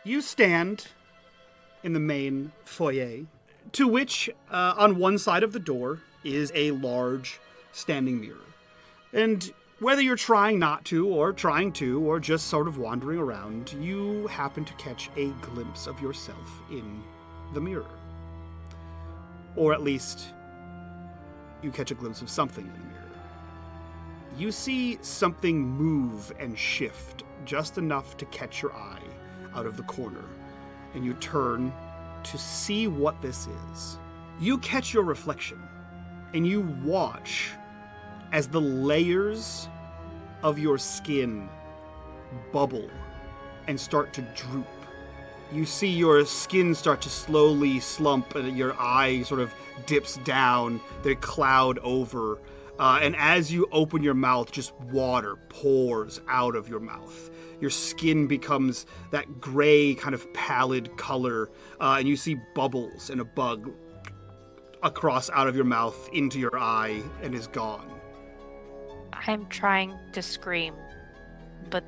You stand in the main foyer, to which, on one side of the door, is a large standing mirror. And whether you're trying not to, or trying to, or just sort of wandering around, you happen to catch a glimpse of yourself in the mirror. Or at least, you catch a glimpse of something in the mirror. You see something move and shift just enough to catch your eye out of the corner, and you turn to see what this is. You catch your reflection, and you watch as the layers of your skin bubble and start to droop. You see your skin start to slowly slump, and your eye sort of dips down, they cloud over, and as you open your mouth, just water pours out of your mouth. Your skin becomes that gray kind of pallid color, and you see bubbles and a bug across out of your mouth into your eye and is gone. I'm trying to scream, but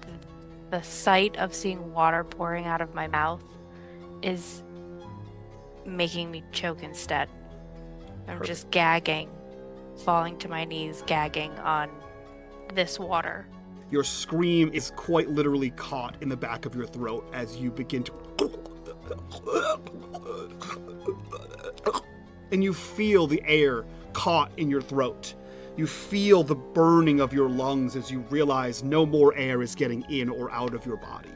the sight of seeing water pouring out of my mouth is making me choke instead. I'm just gagging, falling to my knees, gagging on this water. Your scream is quite literally caught in the back of your throat as you begin to... And you feel the air caught in your throat. You feel the burning of your lungs as you realize no more air is getting in or out of your body.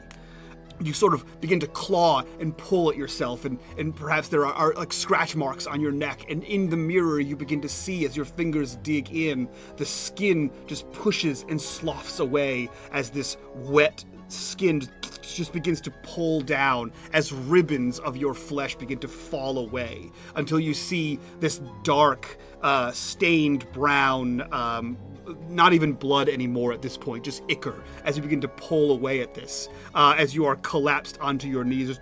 You sort of begin to claw and pull at yourself, and perhaps there are like scratch marks on your neck, and in the mirror you begin to see as your fingers dig in, the skin just pushes and sloughs away as this wet skin just begins to pull down as ribbons of your flesh begin to fall away until you see this dark, stained brown, not even blood anymore at this point, just ichor, as you begin to pull away at this, as you are collapsed onto your knees,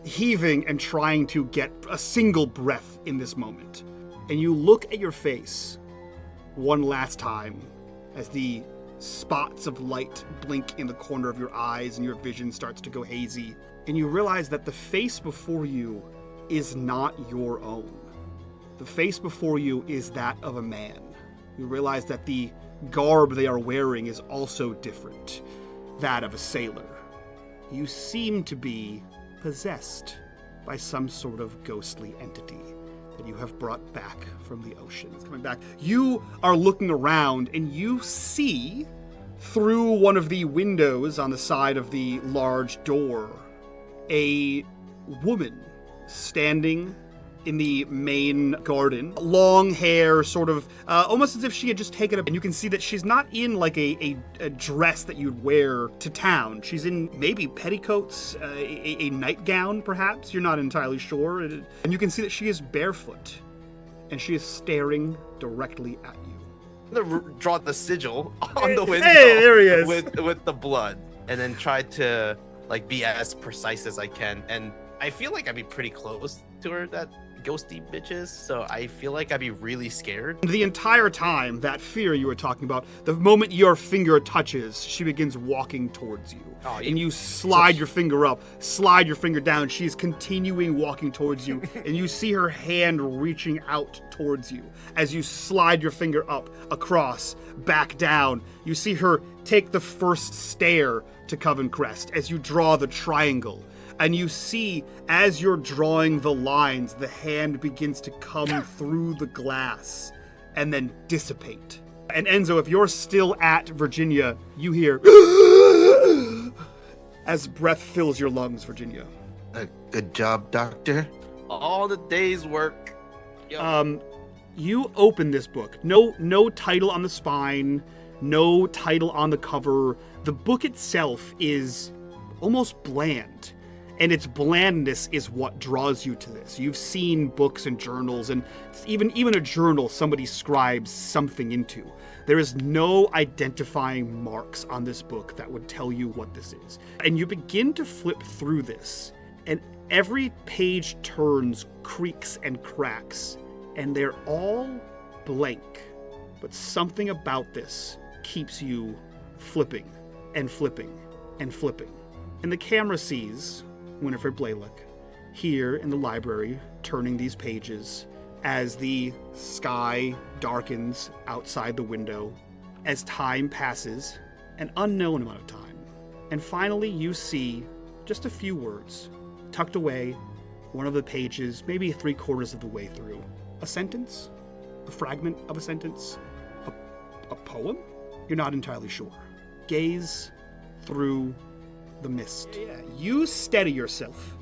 heaving and trying to get a single breath in this moment. And you look at your face one last time as the spots of light blink in the corner of your eyes and your vision starts to go hazy, and you realize that the face before you is not your own. The face before you is that of a man. You realize that the garb they are wearing is also different, that of a sailor. You seem to be possessed by some sort of ghostly entity that you have brought back from the ocean. It's coming back. You are looking around and you see through one of the windows on the side of the large door a woman standing in the main garden. Long hair, sort of, almost as if she had just taken a... And you can see that she's not in like a dress that you'd wear to town. She's in maybe petticoats, a nightgown perhaps, you're not entirely sure. And you can see that she is barefoot, and she is staring directly at you. I'm gonna draw the sigil on the window. Hey, there he is. With the blood, and then try to like be as precise as I can. And I feel like I'd be pretty close to her, that ghosty bitches, so I feel like I'd be really scared. The entire time, that fear you were talking about, the moment your finger touches, she begins walking towards you. Oh, and you slide your finger up, slide your finger down. She's continuing walking towards you, and you see her hand reaching out towards you. As you slide your finger up, across, back down, you see her take the first stair to Covencrest as you draw the triangle. And you see, as you're drawing the lines, the hand begins to come through the glass and then dissipate. And Enzo, if you're still at Virginia, you hear as breath fills your lungs, Virginia. Good job, Doctor. All the day's work. Yo. You open this book. No title on the spine, no title on the cover. The book itself is almost bland. And its blandness is what draws you to this. You've seen books and journals, and even a journal somebody scribes something into. There is no identifying marks on this book that would tell you what this is. And you begin to flip through this, and every page turns, creaks, and cracks, and they're all blank. But something about this keeps you flipping and flipping and flipping. And the camera sees Winifred Blaylock here in the library, turning these pages as the sky darkens outside the window, as time passes, an unknown amount of time. And finally you see just a few words tucked away, one of the pages, maybe 3/4 of the way through. A sentence? A fragment of a sentence? A poem? You're not entirely sure. Gaze through the mist. You steady yourself,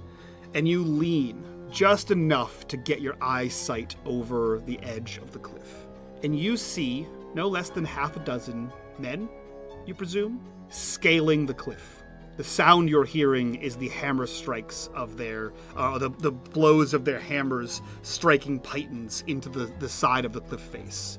and you lean just enough to get your eyesight over the edge of the cliff. And you see no less than 6 men, you presume, scaling the cliff. The sound you're hearing is the hammer strikes of their, the blows of their hammers striking pythons into the side of the cliff face.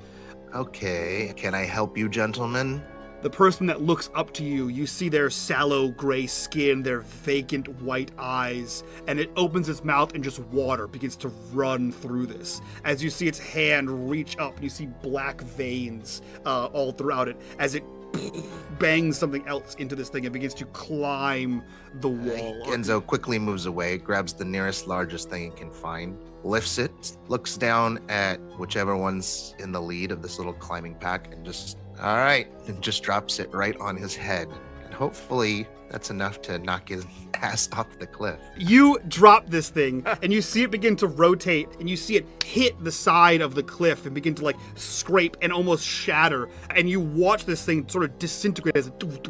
Okay, can I help you, gentlemen? The person that looks up to you, you see their sallow gray skin, their vacant white eyes, and it opens its mouth and just water begins to run through this. As you see its hand reach up, and you see black veins all throughout it as it bangs something else into this thing and begins to climb the wall. Enzo quickly moves away, grabs the nearest largest thing he can find, lifts it, looks down at whichever one's in the lead of this little climbing pack, and just, all right, and just drops it right on his head. And hopefully that's enough to knock his ass off the cliff. You drop this thing, and you see it begin to rotate, and you see it hit the side of the cliff and begin to like scrape and almost shatter. And you watch this thing sort of disintegrate as it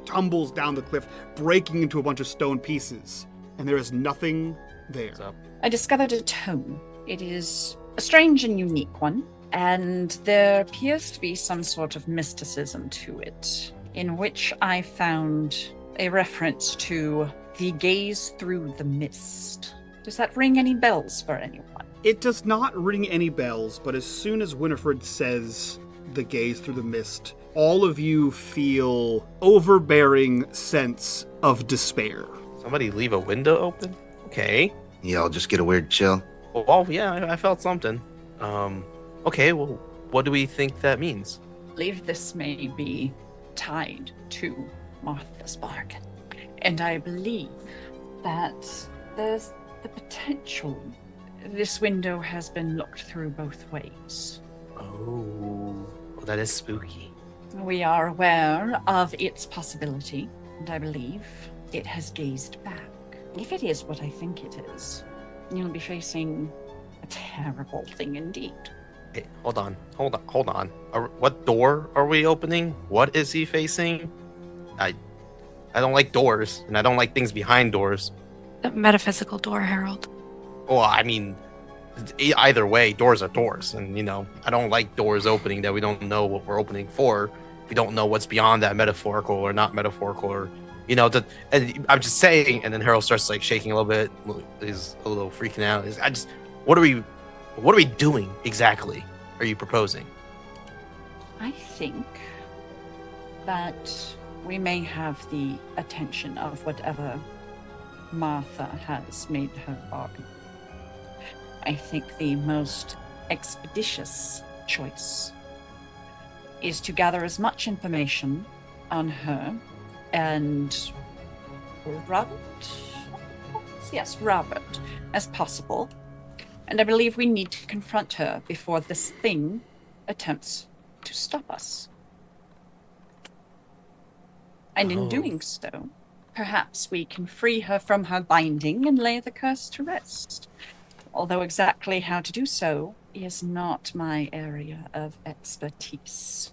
tumbles down the cliff, breaking into a bunch of stone pieces. And there is nothing there. I discovered a tome. It is a strange and unique one, and there appears to be some sort of mysticism to it, in which I found a reference to the gaze through the mist. Does that ring any bells for anyone? It does not ring any bells, but as soon as Winifred says the gaze through the mist, all of you feel overbearing sense of despair. Somebody leave a window open? Okay. Y'all just get a weird chill. Oh, yeah, I felt something. Okay, well, what do we think that means? I believe this may be tied to Martha's bargain. And I believe that there's the potential this window has been looked through both ways. Oh, well, that is spooky. We are aware of its possibility, and I believe it has gazed back. If it is what I think it is, you'll be facing a terrible thing indeed. Hey, hold on. What door are we opening? What is he facing? I don't like doors, and I don't like things behind doors. The metaphysical door, Harold. Well, I mean, either way, doors are doors, and I don't like doors opening that we don't know what we're opening for. We don't know what's beyond that, metaphorical or not metaphorical, or and I'm just saying. And then Harold starts like shaking a little bit. He's a little freaking out. What are we doing exactly? Are you proposing? I think that we may have the attention of whatever Martha has made her bargain. I think the most expeditious choice is to gather as much information on her and Robert as possible. And I believe we need to confront her before this thing attempts to stop us. And in doing so, perhaps we can free her from her binding and lay the curse to rest. Although exactly how to do so is not my area of expertise.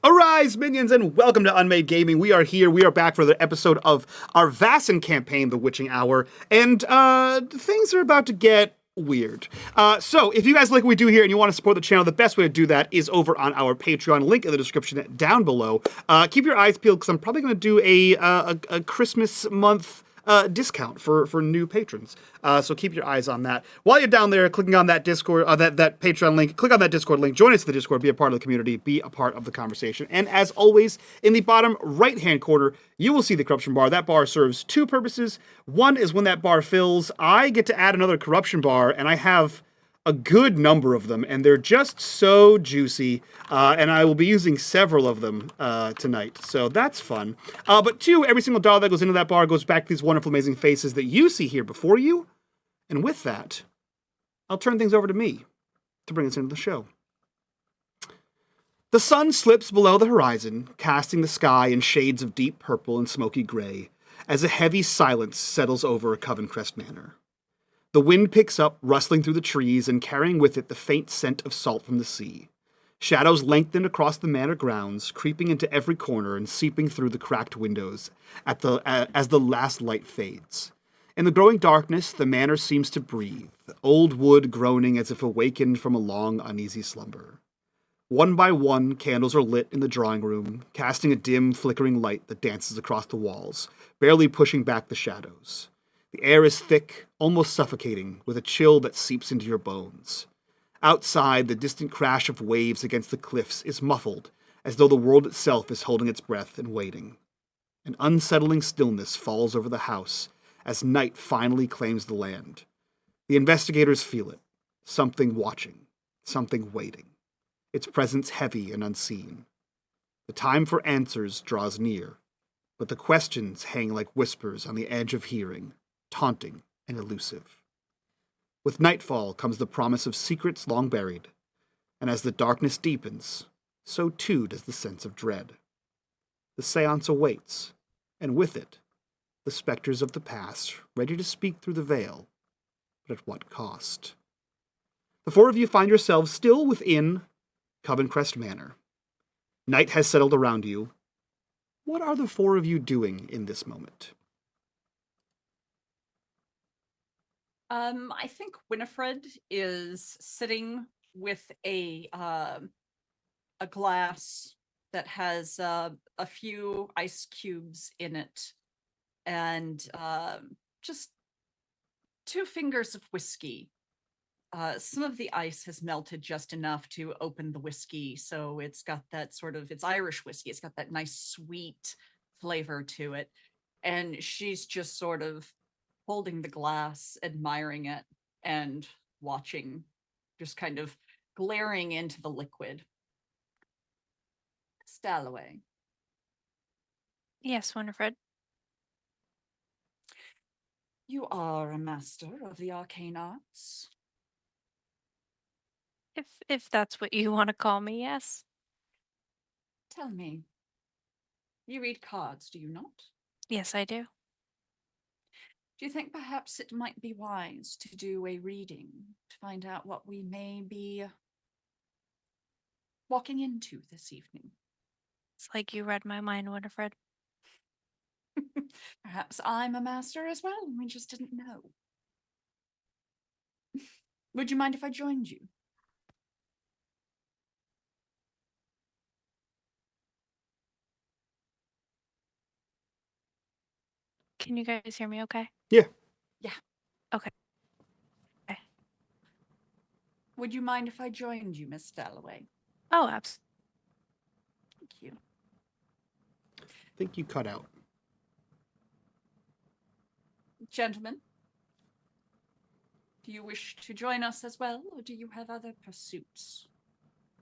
Arise, minions, and welcome to unMadeGaming. We are here. We are back for the episode of our Vaesen campaign, The Witching Hour, and things are about to get weird. So if you guys like what we do here and you want to support the channel, the best way to do that is over on our Patreon, link in the description down below. Keep your eyes peeled because I'm probably going to do a Christmas month discount for new patrons. So keep your eyes on that. While you're down there clicking on that Discord, that Patreon link, click on that Discord link, join us in the Discord, be a part of the community, be a part of the conversation. And as always, in the bottom right-hand corner, you will see the corruption bar. That bar serves two purposes. One is when that bar fills, I get to add another corruption bar, and I have a good number of them, and they're just so juicy, and I will be using several of them tonight, so that's fun. But two, every single dollar that goes into that bar goes back to these wonderful, amazing faces that you see here before you, and with that, I'll turn things over to me to bring us into the show. The sun slips below the horizon, casting the sky in shades of deep purple and smoky gray, as a heavy silence settles over Covencrest Manor. The wind picks up, rustling through the trees and carrying with it the faint scent of salt from the sea. Shadows lengthen across the manor grounds, creeping into every corner and seeping through the cracked windows as the last light fades. In the growing darkness, the manor seems to breathe, old wood groaning as if awakened from a long, uneasy slumber. One by one, candles are lit in the drawing room, casting a dim, flickering light that dances across the walls, barely pushing back the shadows. The air is thick, almost suffocating, with a chill that seeps into your bones. Outside, the distant crash of waves against the cliffs is muffled, as though the world itself is holding its breath and waiting. An unsettling stillness falls over the house as night finally claims the land. The investigators feel it. Something watching. Something waiting. Its presence heavy and unseen. The time for answers draws near, but the questions hang like whispers on the edge of hearing, taunting and elusive. With nightfall comes the promise of secrets long buried, and as the darkness deepens, so too does the sense of dread. The seance awaits, and with it, the specters of the past ready to speak through the veil, but at what cost? The four of you find yourselves still within Covencrest Manor. Night has settled around you, what are the four of you doing in this moment? I think Winifred is sitting with a glass that has a few ice cubes in it, and just 2 fingers of whiskey. Some of the ice has melted just enough to open the whiskey, so it's got that it's Irish whiskey. It's got that nice sweet flavor to it, and she's just sort of holding the glass, admiring it, and watching, just kind of glaring into the liquid. Miss Dalloway. Yes, Winifred. You are a master of the arcane arts. If that's what you want to call me, yes. Tell me, you read cards, do you not? Yes, I do. Do you think perhaps it might be wise to do a reading to find out what we may be walking into this evening? It's like you read my mind, Winifred. Perhaps I'm a master as well, and we just didn't know. Would you mind if I joined you? Can you guys hear me okay? Yeah. Yeah. Okay. Would you mind if I joined you, Miss Dalloway? Oh, absolutely. Thank you. I think you cut out. Gentlemen, do you wish to join us as well, or do you have other pursuits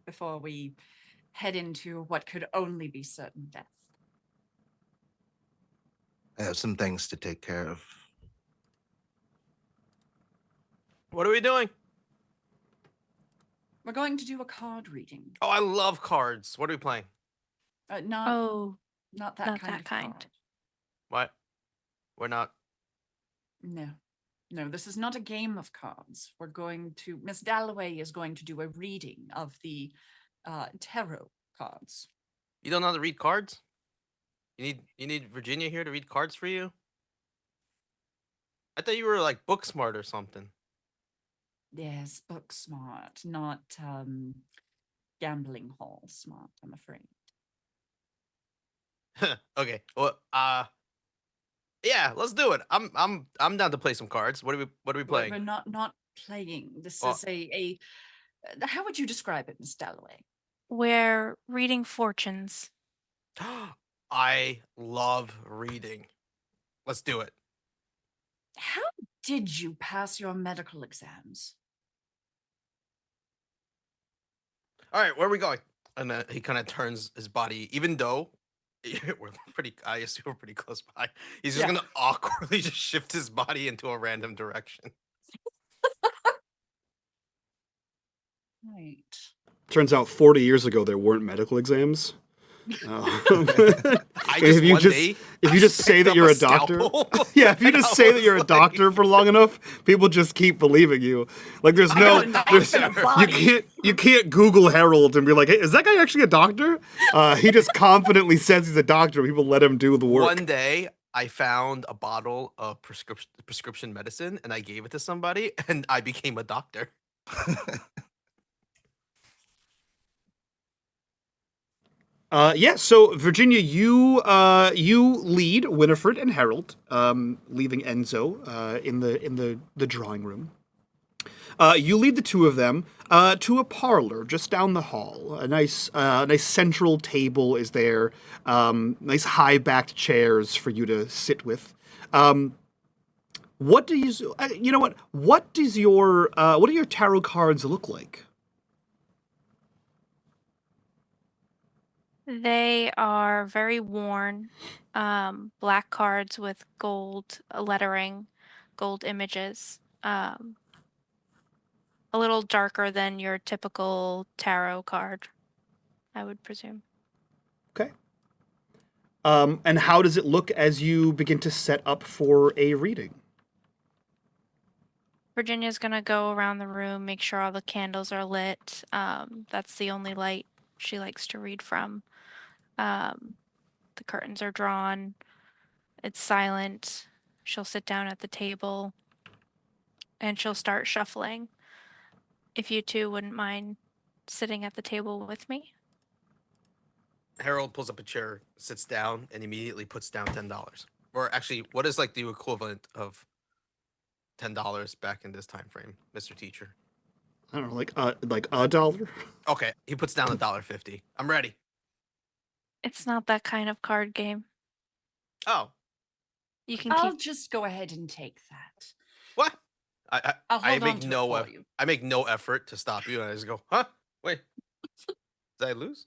before we head into what could only be certain death? I have some things to take care of. What are we doing? We're going to do a card reading. Oh, I love cards. What are we playing? Not Oh, not that not kind that of kind. card. What? We're not. No. No, this is not a game of cards. We're going to Miss Dalloway is going to do a reading of the tarot cards. You don't know how to read cards? You need Virginia here to read cards for you? I thought you were like book smart or something. Yes, book smart, not gambling hall smart, I'm afraid. Okay. Well, yeah, let's do it. I'm down to play some cards. What are we playing? We're not playing. This Oh. is a how would you describe it, Miss Dalloway? We're reading fortunes. I love reading. Let's do it. How did you pass your medical exams? All right, where are we going? And he kind of turns his body, even though we're pretty, I assume we're pretty close by. He's just gonna awkwardly just shift his body into a random direction. Right. Turns out 40 years ago there weren't medical exams. If you just say that you're a doctor, yeah, if you just say that you're a doctor for long enough, people just keep believing you. Like you can't Google Harold and be like, hey, is that guy actually a doctor? He just confidently says he's a doctor. People let him do the work. One day, I found a bottle of prescription medicine and I gave it to somebody, and I became a doctor. So Virginia, you lead Winifred and Harold, leaving Enzo in the drawing room. You lead the two of them to a parlor just down the hall. A nice central table is there. Nice high-backed chairs for you to sit with. What do you? You know what? What do your tarot cards look like? They are very worn, black cards with gold lettering, gold images. A little darker than your typical tarot card, I would presume. Okay. And how does it look as you begin to set up for a reading? Virginia's gonna go around the room, make sure all the candles are lit. That's the only light she likes to read from. The curtains are drawn. It's silent. She'll sit down at the table and she'll start shuffling. If you two wouldn't mind sitting at the table with me. Harold pulls up a chair, sits down, and immediately puts down $10. Or actually, what is like the equivalent of $10 back in this time frame, Mr. Teacher? I don't know, like a dollar. Okay, he puts down $1.50. I'm ready. It's not that kind of card game. Oh, You can I'll keep. just go ahead and take that. what? I I'll I hold on make to no it for you. I make no effort to stop you, and I just go, huh? Wait, did I lose?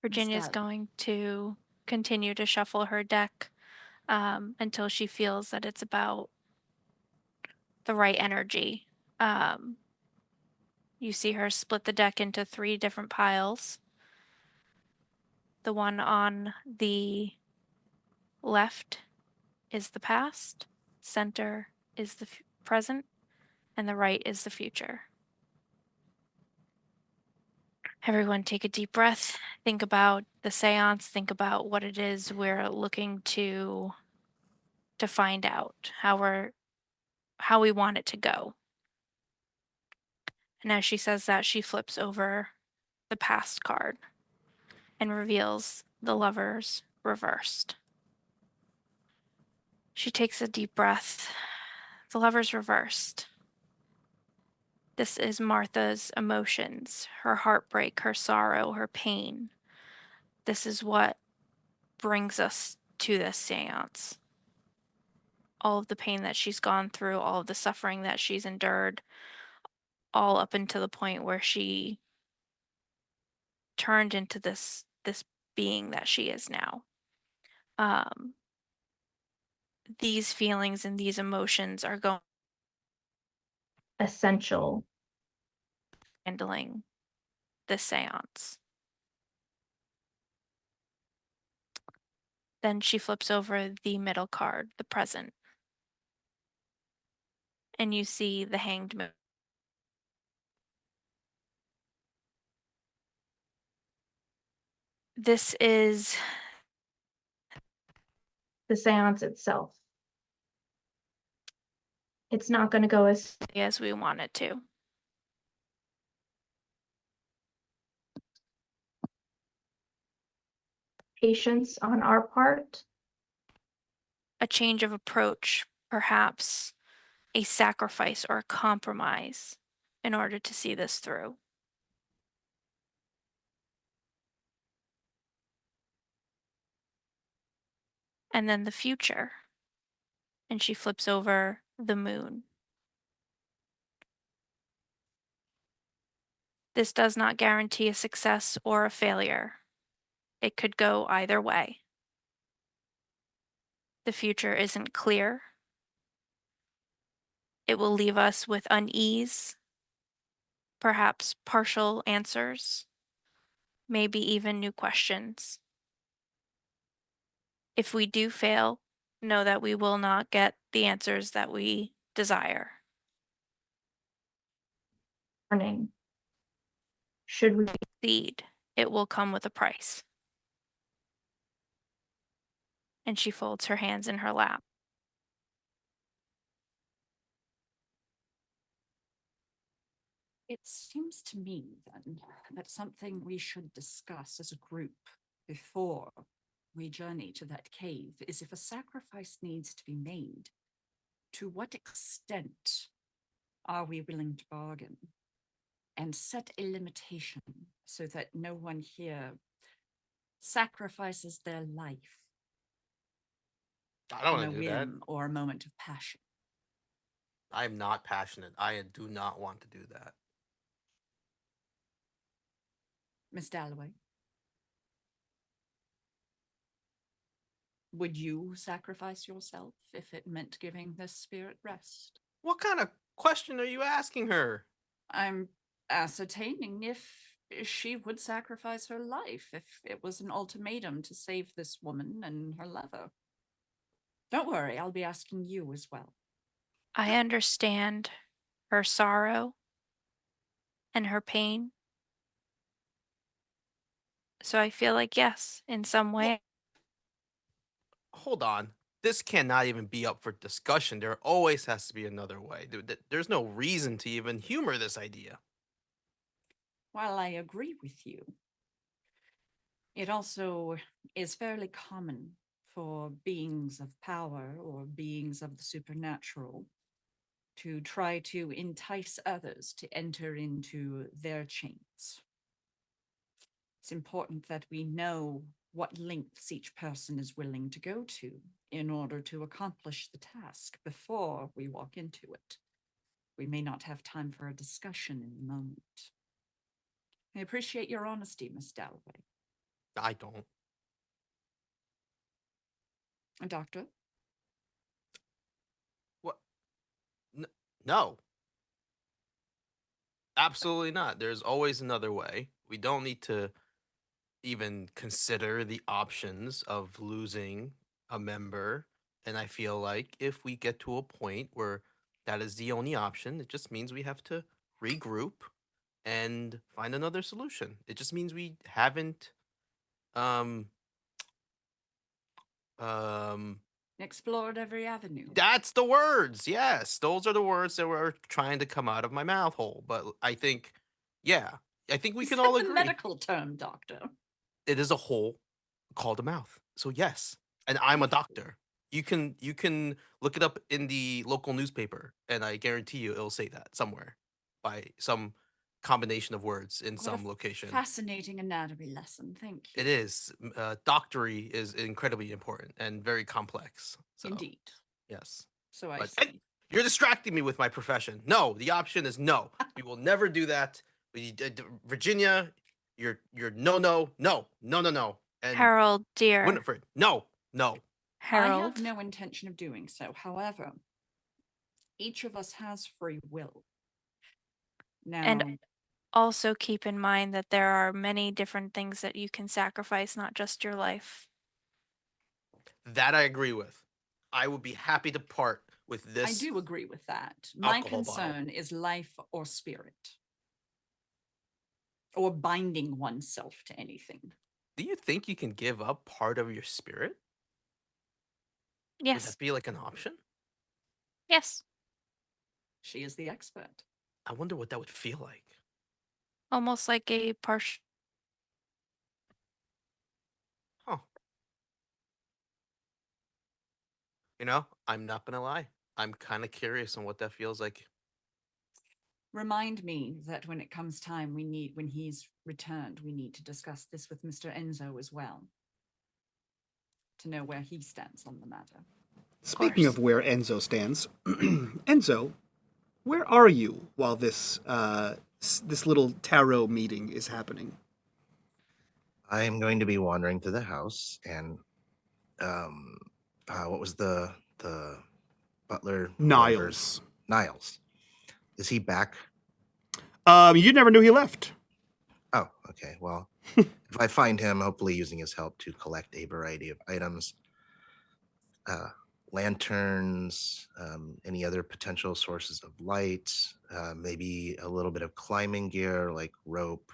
Virginia's Instead. going to continue to shuffle her deck until she feels that it's about the right energy. You see her split the deck into 3 different piles. The one on the left is the past, center is the present, and the right is the future. Everyone take a deep breath. Think about the seance. Think about what it is we're looking to find out, how we want it to go. And as she says that, she flips over the past card and reveals the lovers reversed. She takes a deep breath. The lovers reversed. This is Martha's emotions, her heartbreak, her sorrow, her pain. This is what brings us to this seance. All of the pain that she's gone through, all of the suffering that she's endured, all up until the point where she turned into this being that she is now. These feelings and these emotions are going essential handling this seance. Then she flips over the middle card, the present, and you see the hanged moon. This is the seance itself. It's not going to go as we want it to. Patience on our part. A change of approach, perhaps a sacrifice or a compromise in order to see this through. And then the future. And she flips over the moon. This does not guarantee a success or a failure. It could go either way. The future isn't clear. It will leave us with unease, perhaps partial answers, maybe even new questions. If we do fail, know that we will not get the answers that we desire. Warning. Should we succeed, it will come with a price. And she folds her hands in her lap. It seems to me, then, that something we should discuss as a group before we journey to that cave is if a sacrifice needs to be made, to what extent are we willing to bargain and set a limitation so that no one here sacrifices their life I don't on a want to do that. whim or a moment of passion. I'm not passionate. I do not want to do that. Miss Dalloway, would you sacrifice yourself if it meant giving this spirit rest? What kind of question are you asking her? I'm ascertaining if she would sacrifice her life if it was an ultimatum to save this woman and her lover. Don't worry, I'll be asking you as well. I understand her sorrow and her pain. So I feel like yes, in some way. Hold on. This cannot even be up for discussion. There always has to be another way. There's no reason to even humor this idea. While I agree with you, it also is fairly common for beings of power or beings of the supernatural to try to entice others to enter into their chains. It's important that we know what lengths each person is willing to go to in order to accomplish the task before we walk into it. We may not have time for a discussion in the moment. I appreciate your honesty, Miss Dalloway. I don't. Doctor? What? No. Absolutely not. There's always another way. We don't need to even consider the options of losing a member. And I feel like if we get to a point where that is the only option, it just means we have to regroup and find another solution. It just means we haven't um um Explored every avenue. that's the words. Yes, those are the words that were trying to come out of my mouth hole. But I think, yeah, I think we Is can that all the agree. medical term, Doctor? It is a hole called a mouth. So yes, and I'm a doctor. You can look it up in the local newspaper, and I guarantee you it'll say that somewhere by some combination of words in What some a location. fascinating anatomy lesson. Thank you. It is. Doctory is incredibly important and very complex. So Indeed. yes, So I but see. you're distracting me with my profession. No, the option is no. We will never do that. Virginia, you're no. And Harold, dear. Winifred, no. I Harold. have no intention of doing so. However, each of us has free will. Now, And also keep in mind that there are many different things that you can sacrifice, not just your life. That I agree with. I would be happy to part with I this. do agree with that. My alcohol bottle. concern is life or spirit, or binding oneself to anything. Do you think you can give up part of your spirit? Would Yes. that be like an option? Yes. She is the expert. I wonder what that would feel like. Almost like a partial. Huh. You know, I'm not gonna lie. I'm kind of curious on what that feels like. Remind me that when it comes time, when he's returned, we need to discuss this with Mr. Enzo as well, to know where he stands on the matter. Speaking of where Enzo stands, Enzo, where are you while this this little tarot meeting is happening? I am going to be wandering through the house, and what was the butler? Niles. Niles. Is he back? You never knew he left. Oh, okay. Well, if I find him, hopefully using his help to collect a variety of items, lanterns, any other potential sources of light, maybe a little bit of climbing gear like rope,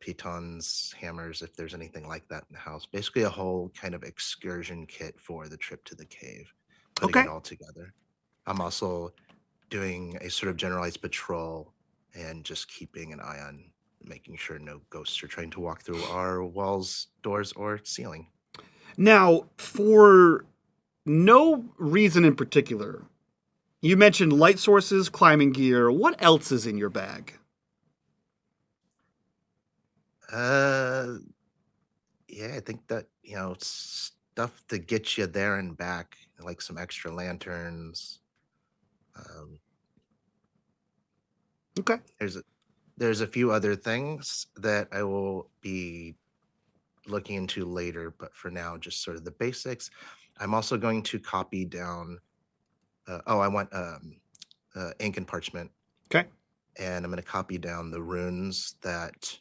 pitons, hammers, if there's anything like that in the house. Basically, a whole kind of excursion kit for the trip to the cave, putting Okay. it all together. I'm also doing a sort of generalized patrol and just keeping an eye on making sure no ghosts are trying to walk through our walls, doors, or ceiling. Now, for no reason in particular, you mentioned light sources, climbing gear. What else is in your bag? Yeah, I think that, stuff to get you there and back, like some extra lanterns. Okay. There's a few other things that I will be looking into later, but for now, just sort of the basics. I'm also going to copy down. I want ink and parchment, Okay. and I'm going to copy down the runes that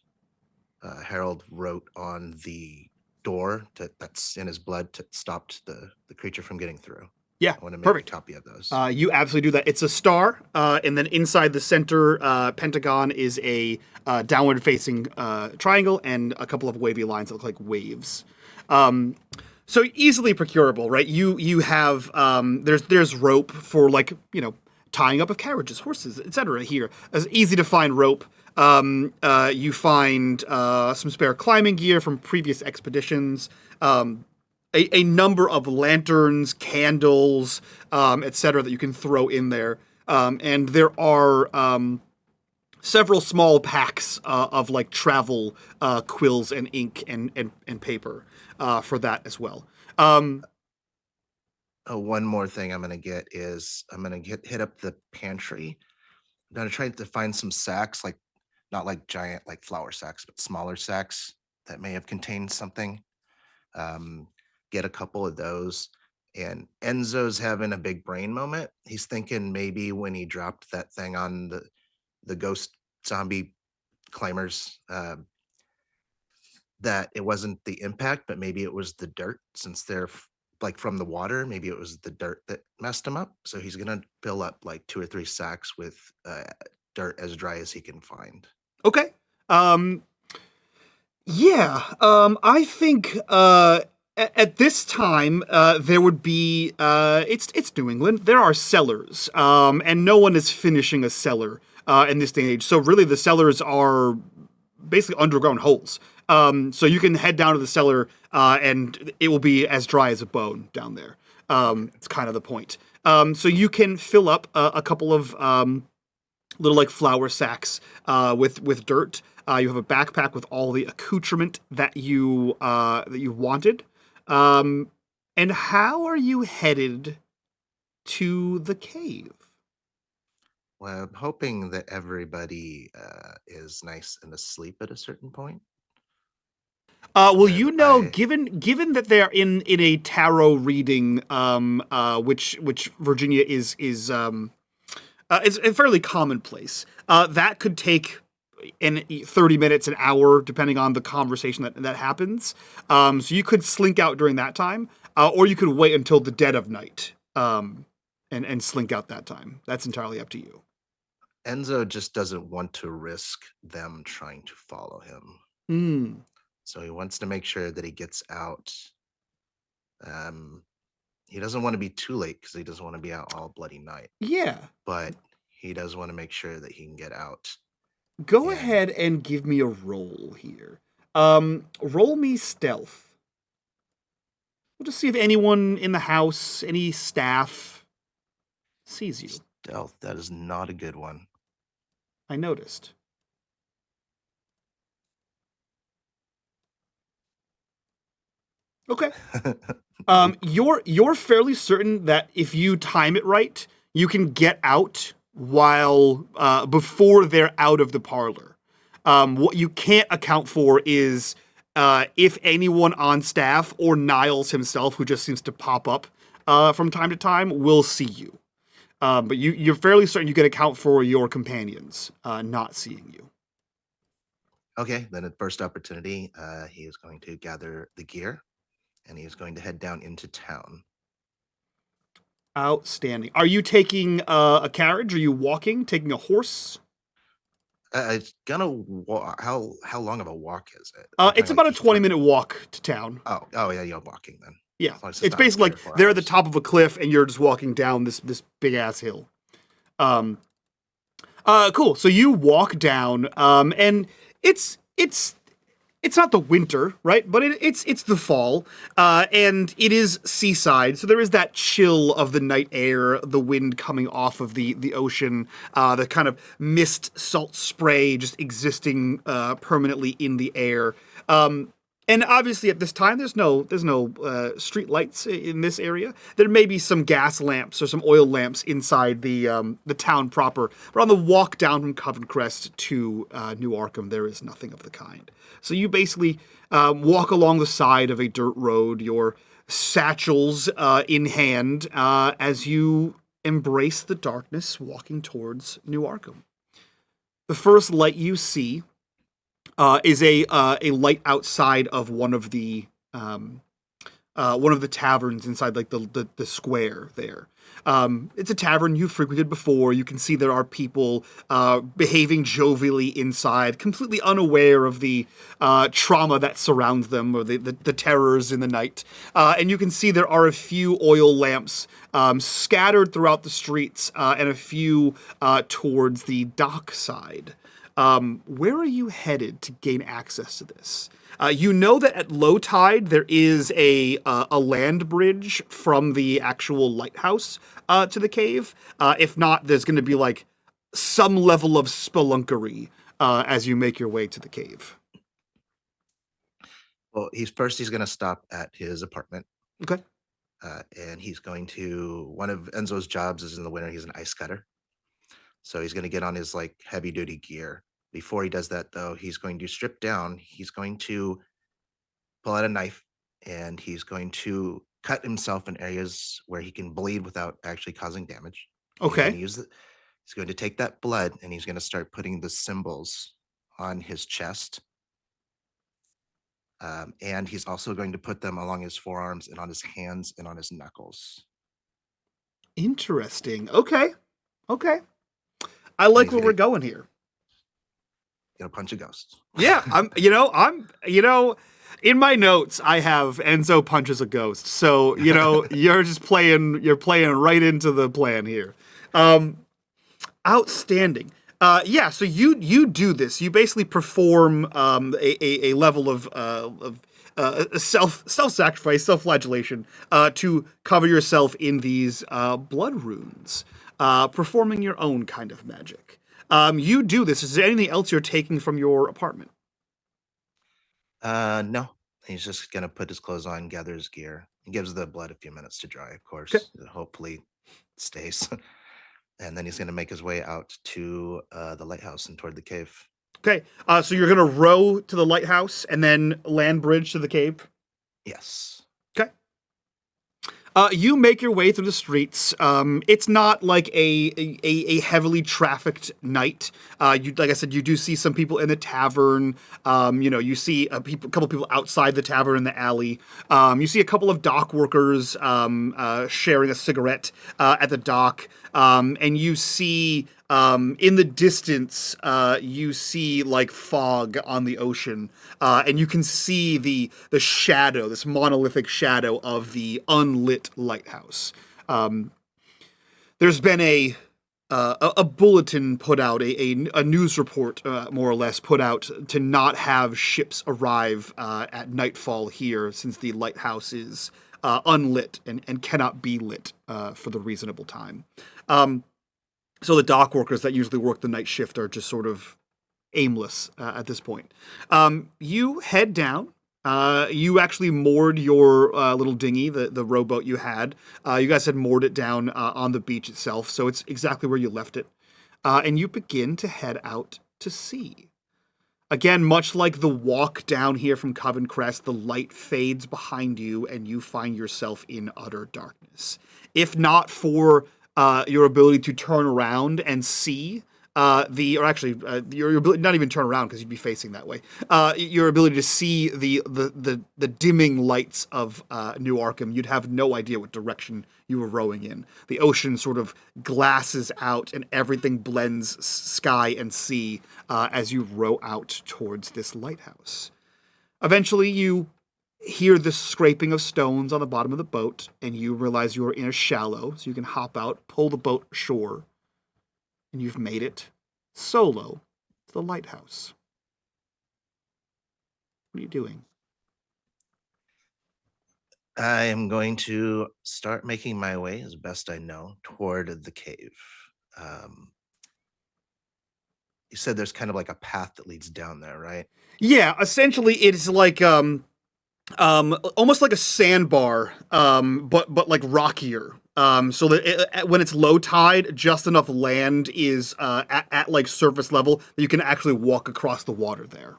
Harold wrote on the door that's in his blood to stopped the creature from getting through. Yeah, I want to make perfect. a copy of those. You absolutely do that. It's a star, and then inside the center pentagon is a downward-facing triangle and a couple of wavy lines that look like waves. So easily procurable, right? You have there's rope for tying up of carriages, horses, etc. Here, as easy to find rope. You find some spare climbing gear from previous expeditions. A number of lanterns, candles, etc. that you can throw in there. And there are several small packs of travel quills and ink and paper for that as well. One more thing I'm going to get is I'm going to hit up the pantry. I'm going to try to find some sacks, not like giant flour sacks, but smaller sacks that may have contained something. Get a couple of those. And Enzo's having a big brain moment. He's thinking maybe when he dropped that thing on the ghost zombie climbers, that it wasn't the impact, but maybe it was the dirt, since they're from the water. Maybe it was the dirt that messed him up. So he's gonna fill up 2 or 3 sacks with dirt as dry as he can find. Okay. Yeah. I think at this time there would be it's New England. There are cellars, and no one is finishing a cellar in this day and age. So really, the cellars are basically underground holes. So you can head down to the cellar, and it will be as dry as a bone down there. It's kind of the point. So you can fill up a couple of little flour sacks with dirt. You have a backpack with all the accoutrement that you wanted. And how are you headed to the cave? Well, I'm hoping that everybody is nice and asleep at a certain point. Well, And given that they are in a tarot reading, which Virginia is it's a fairly commonplace. That could take 30 minutes, an hour, depending on the conversation that happens. So you could slink out during that time, or you could wait until the dead of night, and slink out that time. That's entirely up to you. Enzo just doesn't want to risk them trying to follow him. Hmm. So he wants to make sure that he gets out. He doesn't want to be too late because he doesn't want to be out all bloody night. Yeah. But he does want to make sure that he can get out. Go Yeah. ahead and give me a roll here. Roll me stealth. We'll just see if anyone in the house, any staff, sees you. Stealth, that is not a good one. I noticed. Okay. You're fairly certain that if you time it right, you can get out while before they're out of the parlor. What you can't account for is if anyone on staff or Niles himself, who just seems to pop up from time to time, will see you. But you're fairly certain you can account for your companions not seeing you. Okay, then at first opportunity, he is going to gather the gear, and he is going to head down into town. Outstanding. Are you taking a carriage? Are you walking? Taking a horse? It's gonna walk. How long of a walk is it? It's about a 20-minute walk to town. Oh yeah, you're walking then. Yeah, As long as it's not basically 3 or 4 they're at the hours. top of a cliff and you're just walking down this big ass hill. Cool. So you walk down, and it's not the winter, right? But it's the fall, and it is seaside, so there is that chill of the night air, the wind coming off of the ocean, the kind of mist, salt spray just existing permanently in the air. And obviously at this time, there's no street lights in this area. There may be some gas lamps or some oil lamps inside the town proper, but on the walk down from Covencrest to New Arkham, there is nothing of the kind. So you basically walk along the side of a dirt road, your satchels in hand, as you embrace the darkness, walking towards New Arkham. The first light you see is a light outside of one of the one of the taverns inside like the square there. It's a tavern you've frequented before. You can see there are people behaving jovially inside, completely unaware of the trauma that surrounds them or the terrors in the night. And you can see there are a few oil lamps scattered throughout the streets and a few towards the dock side. Where are you headed to gain access to this? You know that at low tide there is a land bridge from the actual lighthouse to the cave. If not, there's going to be like some level of spelunkery as you make your way to the cave. Well, he's going to stop at his apartment. Okay. And he's going to, one of Enzo's jobs is in the winter, he's an ice cutter. So he's going to get on his like heavy duty gear. Before he does that though, he's going to strip down. He's going to pull out a knife and he's going to cut himself in areas where he can bleed without actually causing damage. Okay. He's going to take that blood and he's going to start putting the symbols on his chest. And he's also going to put them along his forearms and on his hands and on his knuckles. Interesting. Okay. I like where we're going here. Gonna punch a ghost. Yeah, I'm in my notes I have Enzo punches a ghost. So, you're playing right into the plan here. Outstanding. So you do this. You basically perform a level of self-sacrifice, self-flagellation to cover yourself in these blood runes, performing your own kind of magic. You do this. Is there anything else you're taking from your apartment? No. He's just gonna put his clothes on, gather his gear. He gives the blood a few minutes to dry, of course. Okay. Hopefully it stays. And then he's gonna make his way out to the lighthouse and toward the cave. Okay. So you're gonna row to the lighthouse and then land bridge to the cave? Yes. Okay. You make your way through the streets. It's not like a heavily trafficked night. Like I said, you do see some people in the tavern. You see a couple people outside the tavern in the alley. You see a couple of dock workers sharing a cigarette at the dock. And you see in the distance, you see like fog on the ocean, and you can see the shadow, this monolithic shadow of the unlit lighthouse. There's been a bulletin put out, a news report, more or less, put out to not have ships arrive at nightfall here, since the lighthouse is unlit and cannot be lit for the reasonable time. So the dock workers that usually work the night shift are just sort of aimless at this point. You head down. You actually moored your little dinghy, the rowboat you had. You guys had moored it down on the beach itself, so it's exactly where you left it. And you begin to head out to sea. Again, much like the walk down here from Covencrest, the light fades behind you and you find yourself in utter darkness. If not for your ability to turn around and see your ability, not even turn around because you'd be facing that way. Your ability to see the dimming lights of New Arkham, you'd have no idea what direction you were rowing in. The ocean sort of glasses out and everything blends sky and sea as you row out towards this lighthouse. Eventually, you hear the scraping of stones on the bottom of the boat, and you realize you are in a shallow, so you can hop out, pull the boat ashore, and you've made it solo to the lighthouse. What are you doing? I am going to start making my way, as best I know, toward the cave. You said there's kind of like a path that leads down there, right? Yeah, essentially it's like almost like a sandbar, but like rockier. So that when it's low tide, just enough land is at like surface level that you can actually walk across the water there.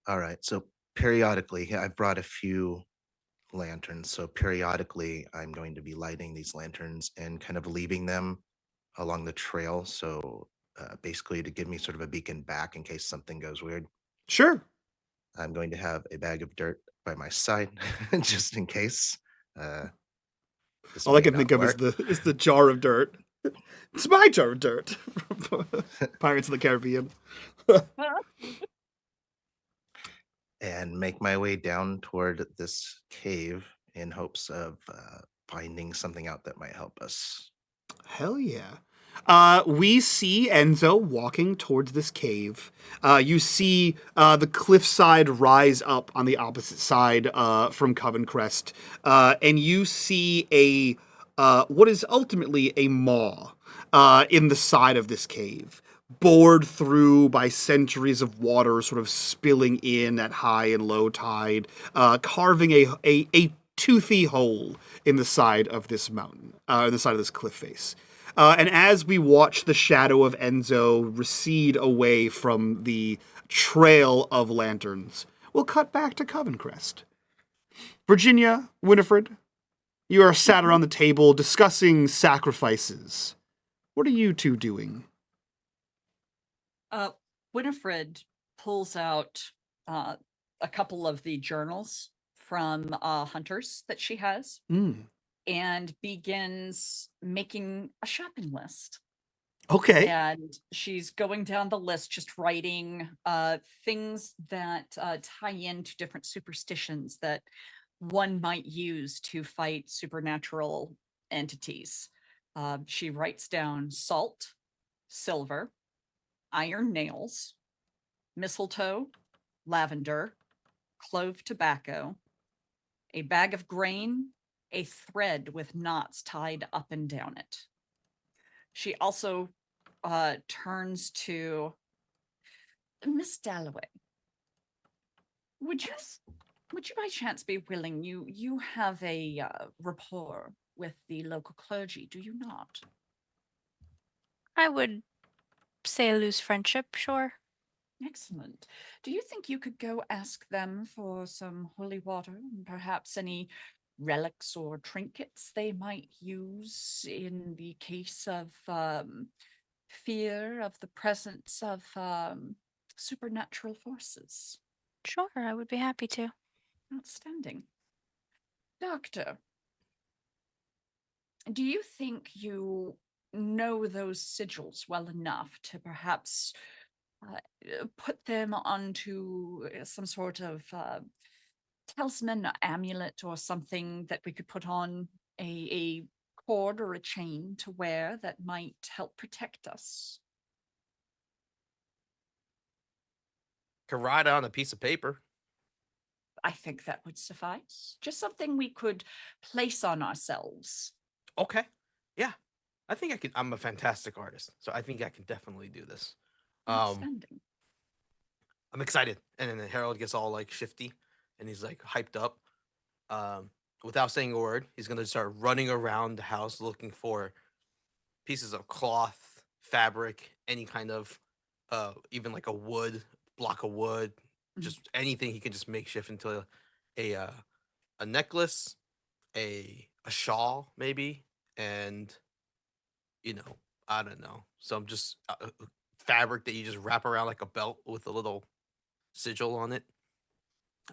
All right. So periodically, I've brought a few lanterns. So periodically, I'm going to be lighting these lanterns and kind of leaving them along the trail. So basically to give me sort of a beacon back in case something goes weird. Sure. I'm going to have a bag of dirt by my side, just in case. This All I may can not think of work. is the jar of dirt. It's my jar of dirt. Pirates of the Caribbean. And make my way down toward this cave in hopes of finding something out that might help us. Hell yeah. We see Enzo walking towards this cave. You see the cliffside rise up on the opposite side from Covencrest. And you see a what is ultimately a maw in the side of this cave, bored through by centuries of water sort of spilling in at high and low tide, carving a toothy hole in the side of this mountain, in the side of this cliff face. And as we watch the shadow of Enzo recede away from the trail of lanterns, we'll cut back to Covencrest. Virginia, Winifred, you are sat around the table discussing sacrifices. What are you two doing? Winifred pulls out a couple of the journals from hunters that she has and begins making a shopping list. Okay. And she's going down the list, just writing things that tie into different superstitions that one might use to fight supernatural entities. She writes down salt, silver, iron nails, mistletoe, lavender, clove tobacco, a bag of grain, a thread with knots tied up and down it. She also turns to Miss Dalloway. Would you by chance be willing? You have a rapport with the local clergy, do you not? I would say a loose friendship, sure. Excellent. Do you think you could go ask them for some holy water and perhaps any relics or trinkets they might use in the case of fear of the presence of supernatural forces? Sure, I would be happy to. Outstanding. Doctor, do you think you know those sigils well enough to perhaps put them onto some sort of talisman or amulet or something that we could put on a cord or a chain to wear that might help protect us? Could write on a piece of paper. I think that would suffice. Just something we could place on ourselves. Okay. Yeah. I think I could. I'm a fantastic artist, so I think I can definitely do this. Outstanding. I'm excited. And then Harold gets all like shifty and he's like hyped up. Without saying a word, he's gonna start running around the house looking for pieces of cloth, fabric, any kind of even like a wood, block of wood, just anything he can just makeshift into a necklace, a shawl maybe, and I don't know, some just fabric that you just wrap around like a belt with a little sigil on it.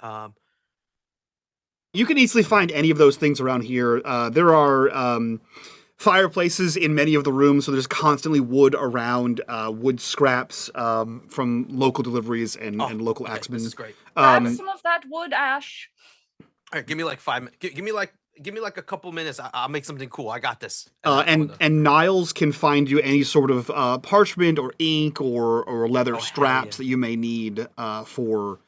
Um, You can easily find any of those things around here. There are fireplaces in many of the rooms, so there's constantly wood around, wood scraps from local deliveries and local okay, axemen. this is great. Grab some of that wood, Ash. All right, give me like 5 minutes. Give me like a couple minutes. I'll make something cool. I got this. And Niles can find you any sort of parchment or ink or leather straps that you may need for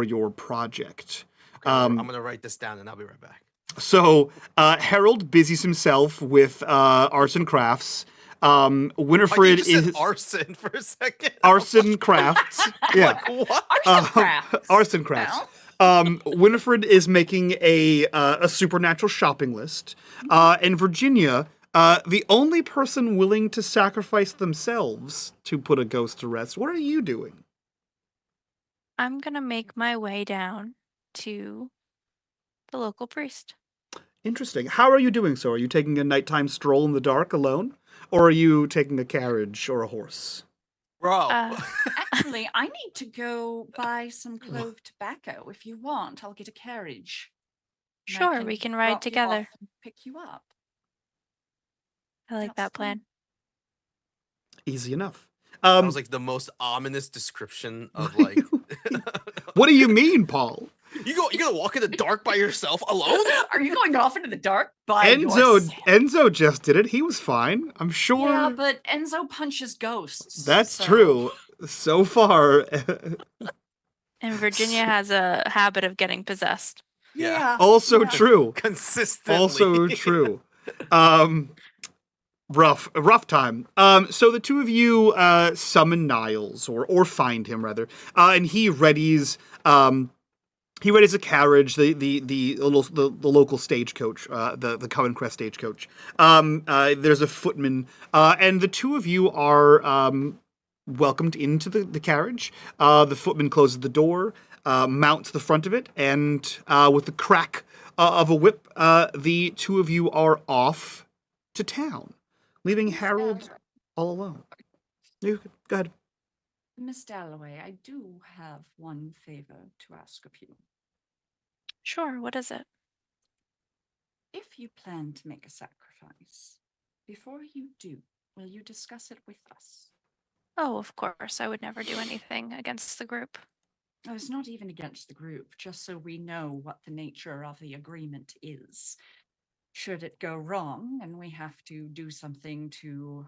your project. Okay, I'm gonna write this down and I'll be right back. So Harold busies himself with arts and crafts. Winifred is arson for a second. Arson crafts. Yeah, like, what? Arson crafts. Arson crafts. Winifred is making a supernatural shopping list, and Virginia, the only person willing to sacrifice themselves to put a ghost to rest. What are you doing? I'm gonna make my way down to the local priest. Interesting. How are you doing so? Are you taking a nighttime stroll in the dark alone? Or are you taking a carriage or a horse? Bro. Actually, I need to go buy some clove tobacco. If you want, I'll get a carriage. And I Sure, we can ride drop you off together. and pick you up. I like that plan. Easy enough. Sounds like the most ominous description of like. What do you mean, Paul? You're gonna walk in the dark by yourself alone? Are you going off into the dark by Enzo yourself? Enzo just did it. He was fine. I'm sure. Yeah, but Enzo punches ghosts. That's so- true. So far. And Virginia has a habit of getting possessed. Yeah. Also yeah. true. Consistently. Also true. Rough time. So the two of you summon Niles, or find him rather, and he readies a carriage, the local stagecoach, the Covencrest stagecoach. There's a footman, and the two of you are welcomed into the carriage. The footman closes the door, mounts the front of it, and with the crack of a whip, the two of you are off to town, leaving Harold all alone. Go ahead. Miss Dalloway, I do have one favor to ask of you. Sure, what is it? If you plan to make a sacrifice, before you do, will you discuss it with us? Oh, of course. I would never do anything against the group. Oh, it's not even against the group, just so we know what the nature of the agreement is. Should it go wrong and we have to do something to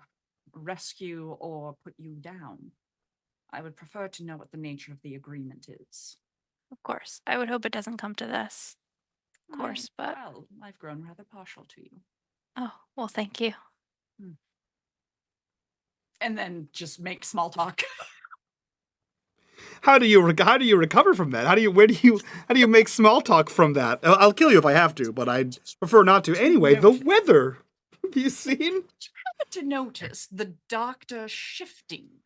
rescue or put you down, I would prefer to know what the nature of the agreement is. Of course. I would hope it doesn't come to this. Of course, but... Well, I've grown rather partial to you. Oh, well, thank you. And then just make small talk. How do you recover from that? How do you make small talk from that? I'll kill you if I have to, but I'd prefer not to. Anyway, the weather. Have you seen? To notice the doctor shifting.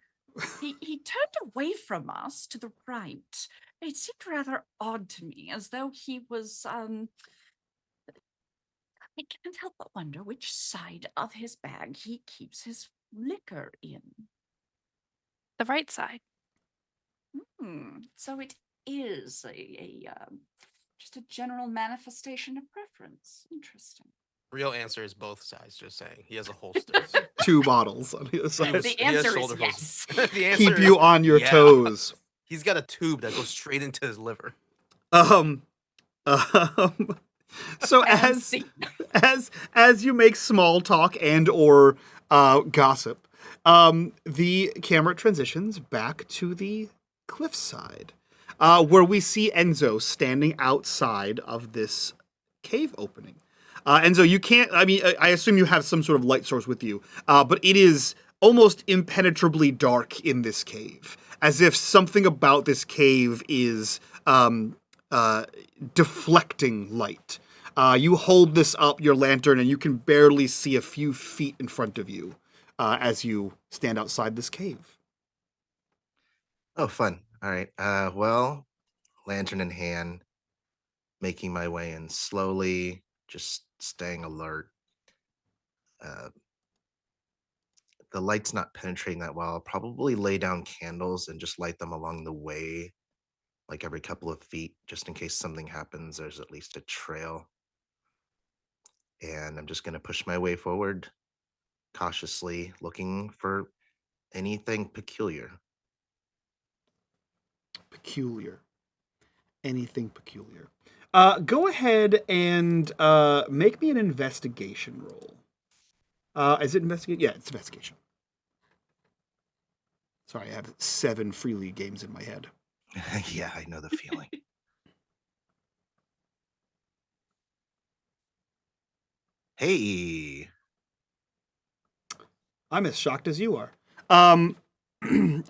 He turned away from us to the right. It seemed rather odd to me, as though he was I can't help but wonder which side of his bag he keeps his liquor in. The right side. So it is just a general manifestation of preference. Interesting. Real answer is both sides. Just saying, he has a holster. 2 bottles on the other side. The He has answer is shoulder yes. holsters. The answer Keep you is on your yeah. toes. He's got a tube that goes straight into his liver. So as you make small talk and or gossip, the camera transitions back to the cliffside, where we see Enzo standing outside of this cave opening. Enzo, you can't. I mean, I assume you have some sort of light source with you, but it is almost impenetrably dark in this cave, as if something about this cave is deflecting light. You hold this up, your lantern, and you can barely see a few feet in front of you as you stand outside this cave. Oh, fun. All right. Well, lantern in hand, making my way in slowly, just staying alert. The light's not penetrating that well. I'll probably lay down candles and just light them along the way, like every couple of feet, just in case something happens. There's at least a trail. And I'm just going to push my way forward, cautiously looking for anything peculiar. Peculiar. Anything peculiar. Go ahead and make me an investigation roll. Is it investigate? Yeah, it's investigation. Sorry, I have 7 freely games in my head. Yeah, I know the feeling. Hey. I'm as shocked as you are.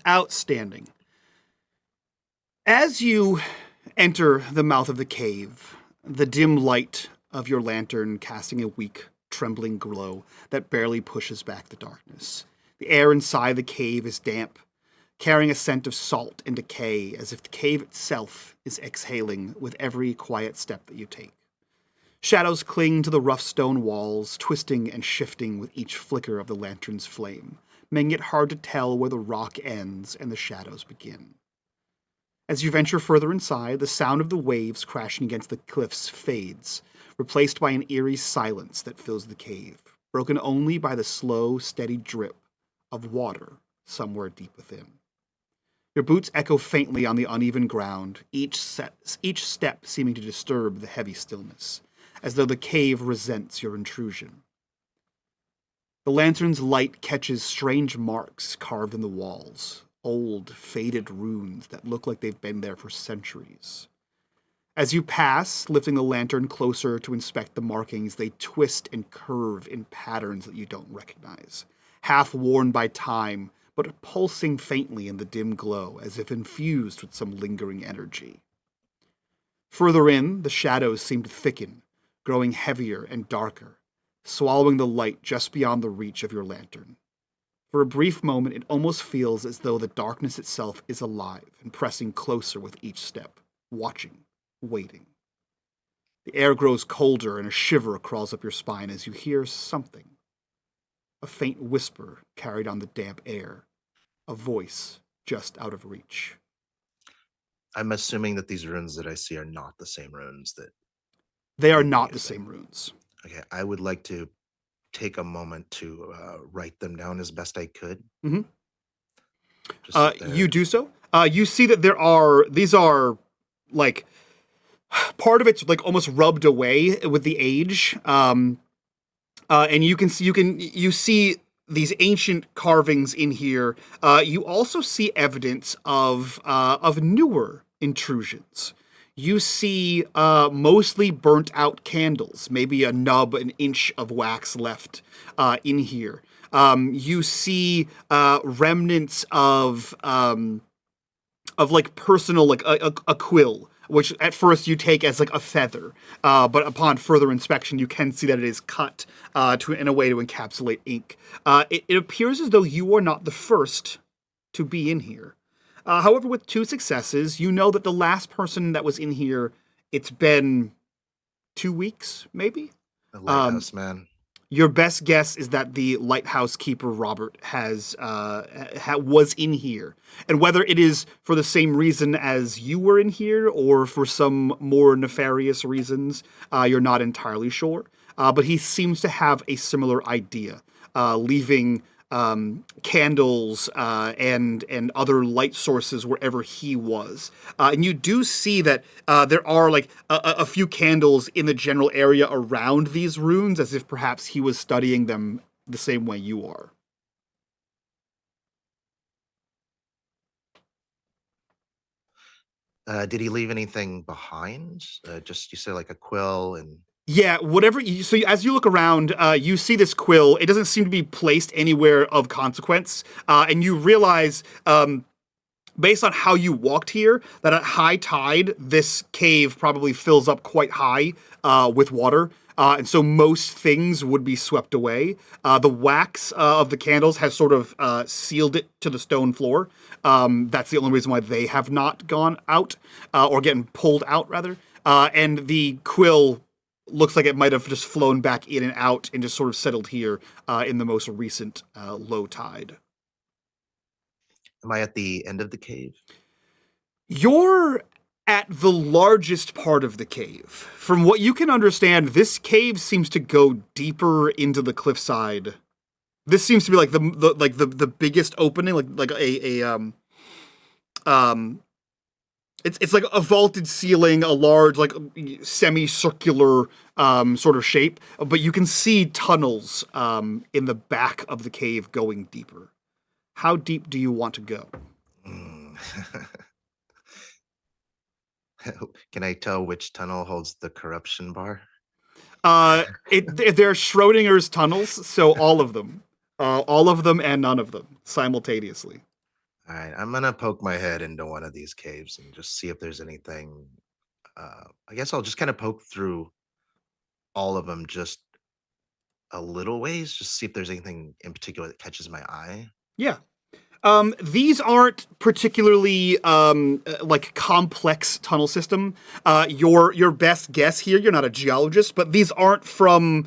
Outstanding. As you enter the mouth of the cave, the dim light of your lantern casting a weak, trembling glow that barely pushes back the darkness. The air inside the cave is damp, carrying a scent of salt and decay, as if the cave itself is exhaling with every quiet step that you take. Shadows cling to the rough stone walls, twisting and shifting with each flicker of the lantern's flame, making it hard to tell where the rock ends and the shadows begin. As you venture further inside, the sound of the waves crashing against the cliffs fades, replaced by an eerie silence that fills the cave, broken only by the slow, steady drip of water somewhere deep within. Your boots echo faintly on the uneven ground, each step seeming to disturb the heavy stillness, as though the cave resents your intrusion. The lantern's light catches strange marks carved in the walls, old, faded runes that look like they've been there for centuries. As you pass, lifting the lantern closer to inspect the markings, they twist and curve in patterns that you don't recognize, half worn by time, but pulsing faintly in the dim glow, as if infused with some lingering energy. Further in, the shadows seem to thicken, growing heavier and darker, swallowing the light just beyond the reach of your lantern. For a brief moment, it almost feels as though the darkness itself is alive and pressing closer with each step, watching, waiting. The air grows colder and a shiver crawls up your spine as you hear something. A faint whisper carried on the damp air, a voice just out of reach. I'm assuming that these runes that I see are not the same runes that... They are not the same runes. Okay, I would like to take a moment to write them down as best I could. Mm-hmm. Just you do so. You see that these are like part of it's like almost rubbed away with the age, and you see these ancient carvings in here. You also see evidence of newer intrusions. You see mostly burnt out candles, maybe a nub, an inch of wax left in here. You see remnants of like personal, like a quill, which at first you take as like a feather, but upon further inspection you can see that it is cut in a way to encapsulate ink. It appears as though you are not the first to be in here. However, with 2 successes, you know that the last person that was in here, it's been 2 weeks, maybe? The lighthouse man. Your best guess is that the lighthouse keeper, Robert, was in here. And whether it is for the same reason as you were in here or for some more nefarious reasons, you're not entirely sure. But he seems to have a similar idea, leaving candles and other light sources wherever he was. And you do see that there are like a few candles in the general area around these runes, as if perhaps he was studying them the same way you are. Did he leave anything behind? Just, you said like a quill and... Yeah, whatever. So as you look around, you see this quill. It doesn't seem to be placed anywhere of consequence. And you realize, based on how you walked here, that at high tide, this cave probably fills up quite high with water. And so most things would be swept away. The wax of the candles has sort of sealed it to the stone floor. That's the only reason why they have not gone out, or getting pulled out, rather. And the quill looks like it might have just flown back in and out and just sort of settled here in the most recent low tide. Am I at the end of the cave? You're at the largest part of the cave. From what you can understand, this cave seems to go deeper into the cliffside. This seems to be like the biggest opening, It's like a vaulted ceiling, a large, like, semicircular sort of shape, but you can see tunnels in the back of the cave going deeper. How deep do you want to go? Can I tell which tunnel holds the corruption bar? They're Schrodinger's tunnels, so all of them. All of them and none of them, simultaneously. All right, I'm gonna poke my head into one of these caves and just see if there's anything. I guess I'll just kind of poke through all of them just a little ways, just see if there's anything in particular that catches my eye. Yeah. These aren't particularly like complex tunnel system. Your best guess here, you're not a geologist, but these aren't from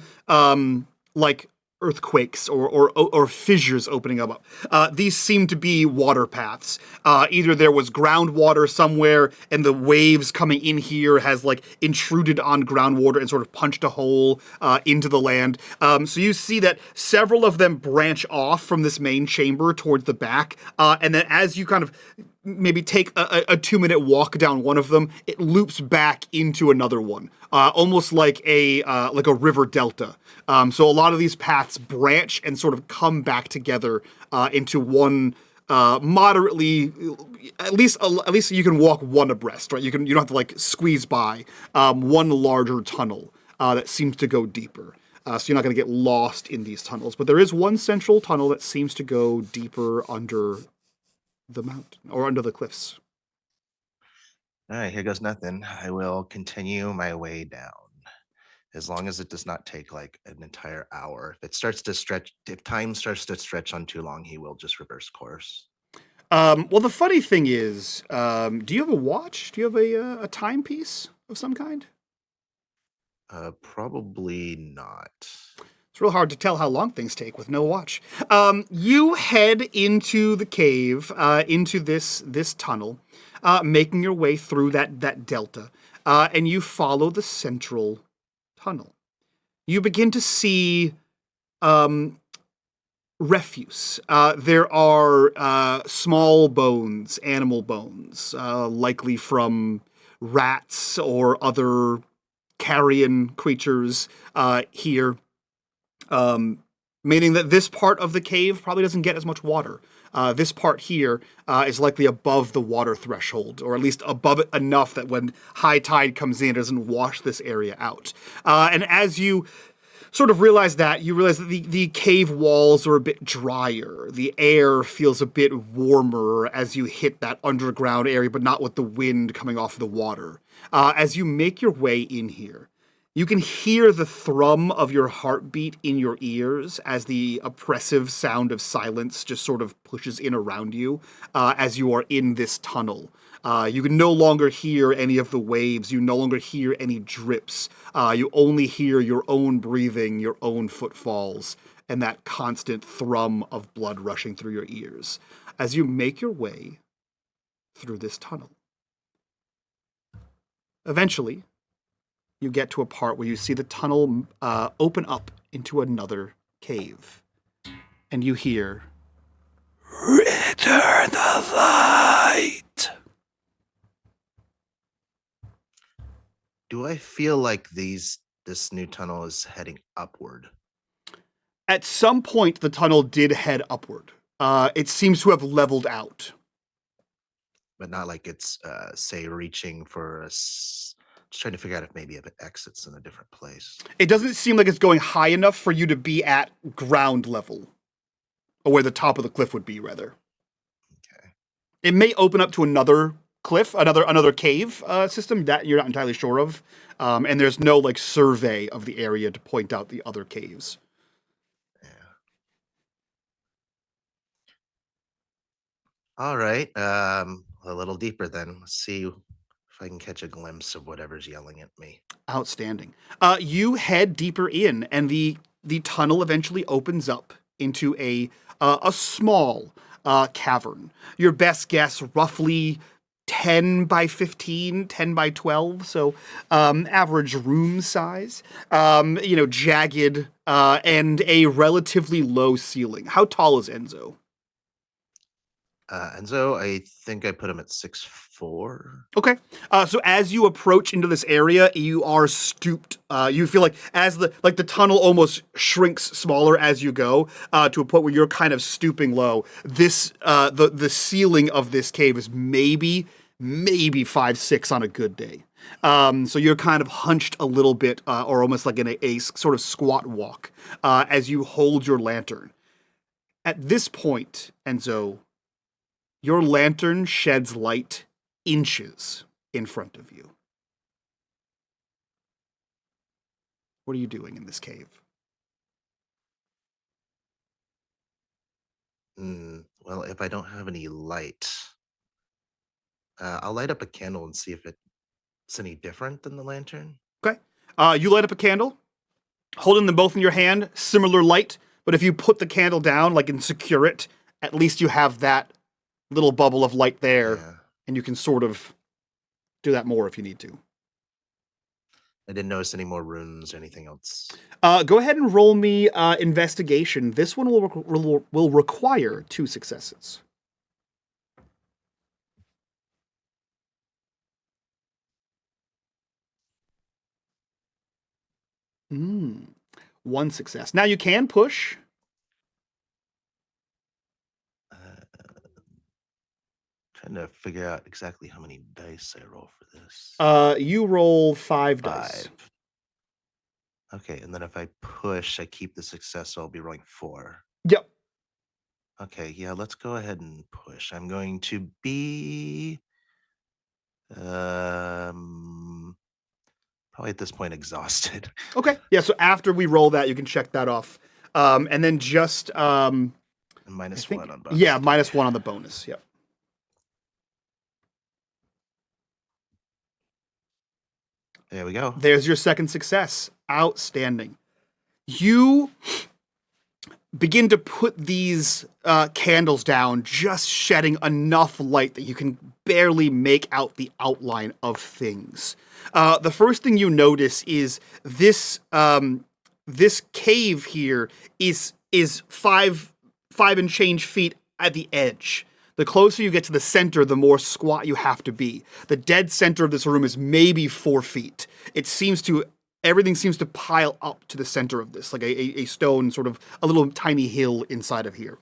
like earthquakes or fissures opening up. These seem to be water paths. Either there was groundwater somewhere and the waves coming in here has like intruded on groundwater and sort of punched a hole into the land. So you see that several of them branch off from this main chamber towards the back. And then as you kind of maybe take a 2-minute walk down one of them, it loops back into another one, almost like a river delta. So a lot of these paths branch and sort of come back together into one moderately, at least you can walk one abreast, right? You don't have to like squeeze by one larger tunnel that seems to go deeper. So you're not going to get lost in these tunnels, but there is one central tunnel that seems to go deeper under the mountain or under the cliffs. All right, here goes nothing. I will continue my way down. As long as it does not take like an entire hour. If time starts to stretch on too long, he will just reverse course. Well, the funny thing is, do you have a watch? Do you have a timepiece of some kind? Probably not. It's real hard to tell how long things take with no watch. You head into the cave, into this tunnel, making your way through that delta, and you follow the central tunnel. You begin to see refuse. There are small bones, animal bones, likely from rats or other carrion creatures here. Meaning that this part of the cave probably doesn't get as much water. This part here is likely above the water threshold, or at least above it enough that when high tide comes in, it doesn't wash this area out. And as you sort of realize that the cave walls are a bit drier. The air feels a bit warmer as you hit that underground area, but not with the wind coming off the water. As you make your way in here, you can hear the thrum of your heartbeat in your ears as the oppressive sound of silence just sort of pushes in around you as you are in this tunnel. You can no longer hear any of the waves. You no longer hear any drips. You only hear your own breathing, your own footfalls, and that constant thrum of blood rushing through your ears as you make your way through this tunnel. Eventually, you get to a part where you see the tunnel open up into another cave. And you hear, "Return the light!" Do I feel like this new tunnel is heading upward? At some point, the tunnel did head upward. It seems to have leveled out. But not like it's, say, reaching for us. Just trying to figure out if maybe if it exits in a different place. It doesn't seem like it's going high enough for you to be at ground level. Or where the top of the cliff would be, rather. Okay. It may open up to another cliff, another cave system that you're not entirely sure of. And there's no like survey of the area to point out the other caves. Yeah. All right. A little deeper then. Let's see if I can catch a glimpse of whatever's yelling at me. Outstanding. You head deeper in, and the tunnel eventually opens up into a small cavern. Your best guess, roughly 10 by 15, 10 by 12, so average room size. Jagged and a relatively low ceiling. How tall is Enzo? Enzo, I think I put him at 6'4". Okay. So as you approach into this area, you are stooped. You feel like as the tunnel almost shrinks smaller as you go, to a point where you're kind of stooping low. This the ceiling of this cave is maybe 5'6" on a good day. So you're kind of hunched a little bit, or almost like in a sort of squat walk, as you hold your lantern. At this point, Enzo, your lantern sheds light inches in front of you. What are you doing in this cave? Well, if I don't have any light, I'll light up a candle and see if it's any different than the lantern. Okay. You light up a candle, holding them both in your hand, similar light, But if you put the candle down, like, and secure it, at least you have that little bubble of light there, Yeah. and you can sort of do that more if you need to. I didn't notice any more runes or anything else. Go ahead and roll me investigation. This one will require 2 successes. Mm, 1 success. Now you can push. Trying to figure out exactly how many dice I roll for this. You roll 5 dice. 5. Okay, and then if I push, I keep the success, so I'll be rolling 4. Yep. Okay, yeah, let's go ahead and push. I'm going to be probably at this point exhausted. Okay. Yeah, so after we roll that, you can check that off. And then just And minus I think, 1 on bonus. yeah, minus 1 on the bonus. Yep. There we go. There's your second success. Outstanding. You begin to put these candles down, just shedding enough light that you can barely make out the outline of things. The first thing you notice is this this cave here is 5 and change feet at the edge. The closer you get to the center, the more squat you have to be. The dead center of this room is maybe 4 feet. Everything seems to pile up to the center of this, like a stone, sort of a little tiny hill inside of here.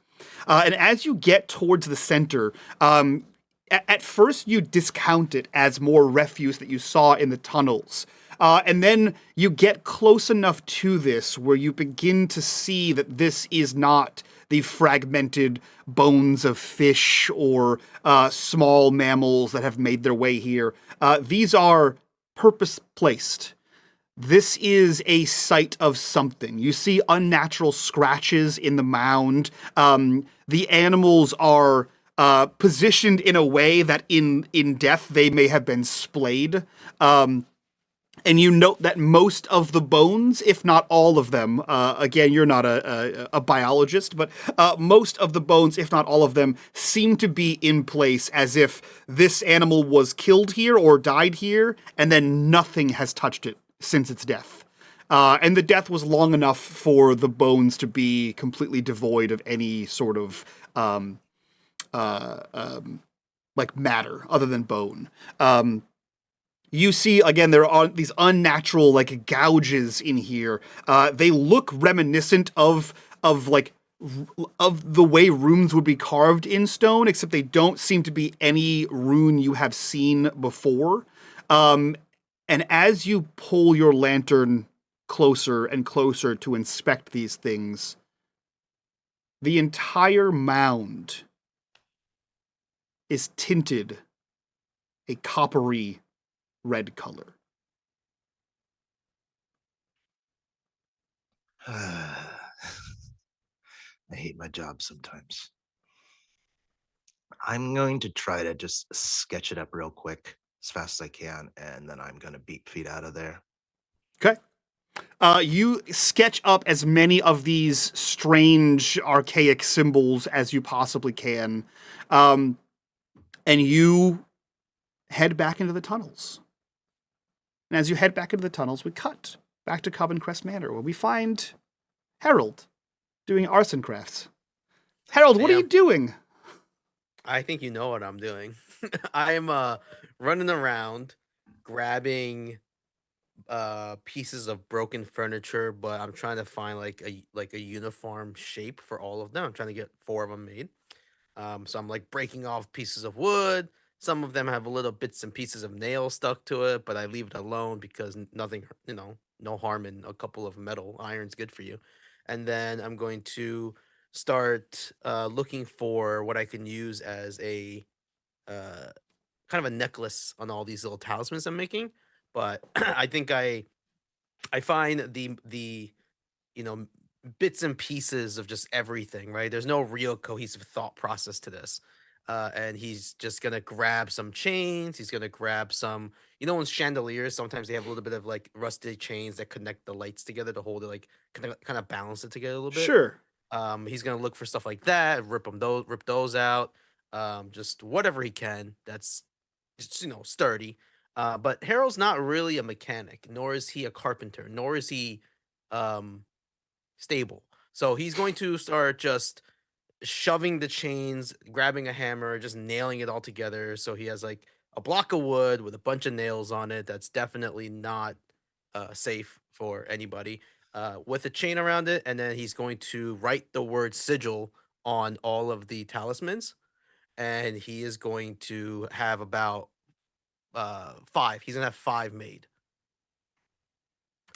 And as you get towards the center, at first you discount it as more refuse that you saw in the tunnels. And then you get close enough to this where you begin to see that this is not the fragmented bones of fish or small mammals that have made their way here. These are purpose-placed. This is a site of something. You see unnatural scratches in the mound. The animals are positioned in a way that in death they may have been splayed. And you note that most of the bones, if not all of them, again, you're not a biologist, but most of the bones, if not all of them, seem to be in place as if this animal was killed here or died here, and then nothing has touched it since its death. And the death was long enough for the bones to be completely devoid of any sort of like matter other than bone. You see, again, there are these unnatural, like, gouges in here. They look reminiscent of the way runes would be carved in stone, except they don't seem to be any rune you have seen before. And as you pull your lantern closer and closer to inspect these things, the entire mound is tinted a coppery red color. I hate my job sometimes. I'm going to try to just sketch it up real quick as fast as I can, and then I'm going to beat feet out of there. Okay. You sketch up as many of these strange, archaic symbols as you possibly can, and you head back into the tunnels. And as you head back into the tunnels, we cut back to Covencrest Manor, where we find Harold doing arson crafts. Harold, what are you doing? I think you know what I'm doing. I'm running around grabbing pieces of broken furniture, but I'm trying to find like a uniform shape for all of them. I'm trying to get 4 of them made. So I'm like breaking off pieces of wood. Some of them have little bits and pieces of nail stuck to it, but I leave it alone because nothing, no harm in a couple of metal. Iron's good for you. And then I'm going to start looking for what I can use as a uh, kind of a necklace on all these little talismans I'm making. But I think I find the you know bits and pieces of just everything, right? There's no real cohesive thought process to this. And he's just gonna grab some chains. He's gonna grab some, in chandeliers, sometimes they have a little bit of like rusted chains that connect the lights together to hold it, like kind of balance it together a little bit. Sure. He's gonna look for stuff like that, rip those out, just whatever he can. That's just, sturdy. But Harold's not really a mechanic, nor is he a carpenter, nor is he um stable. So he's going to start just shoving the chains, grabbing a hammer, just nailing it all together. So he has like a block of wood with a bunch of nails on it. That's definitely not safe for anybody. With a chain around it, and then he's going to write the word sigil on all of the talismans, and he is going to have about five. He's gonna have five made,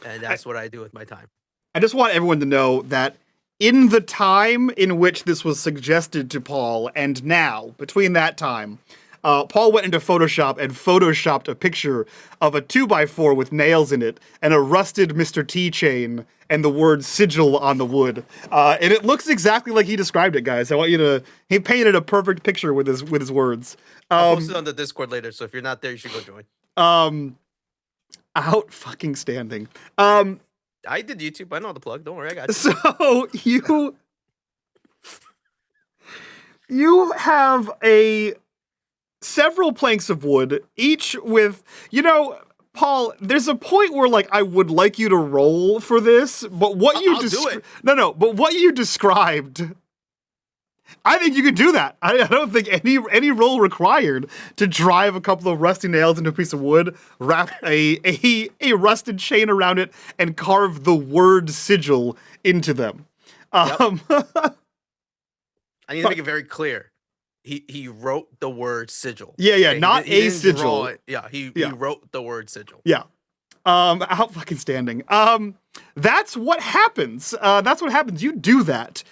and that's what I do with my time. I just want everyone to know that in the time in which this was suggested to Paul and now, between that time, Paul went into Photoshop and photoshopped a picture of a 2x4 with nails in it and a rusted Mr. T chain and the word sigil on the wood. And it looks exactly like he described it, guys. I want you to... He painted a perfect picture with his words. I'll post it on the Discord later, so if you're not there, you should go join. Out fucking standing. I did YouTube. I know the plug. Don't worry, I got you. So you have several planks of wood, each with, Paul, there's a point where like I would like you to roll for this, but what I'll do it. But what you described, I think you could do that. I don't think any roll required to drive a couple of rusty nails into a piece of wood, wrap a rusted chain around it, and carve the word sigil into them. Yep. I need to make it very clear. He wrote the word sigil. Yeah, okay? not he a sigil. He wrote the word sigil. Yeah. Out fucking standing. That's what happens. You do that.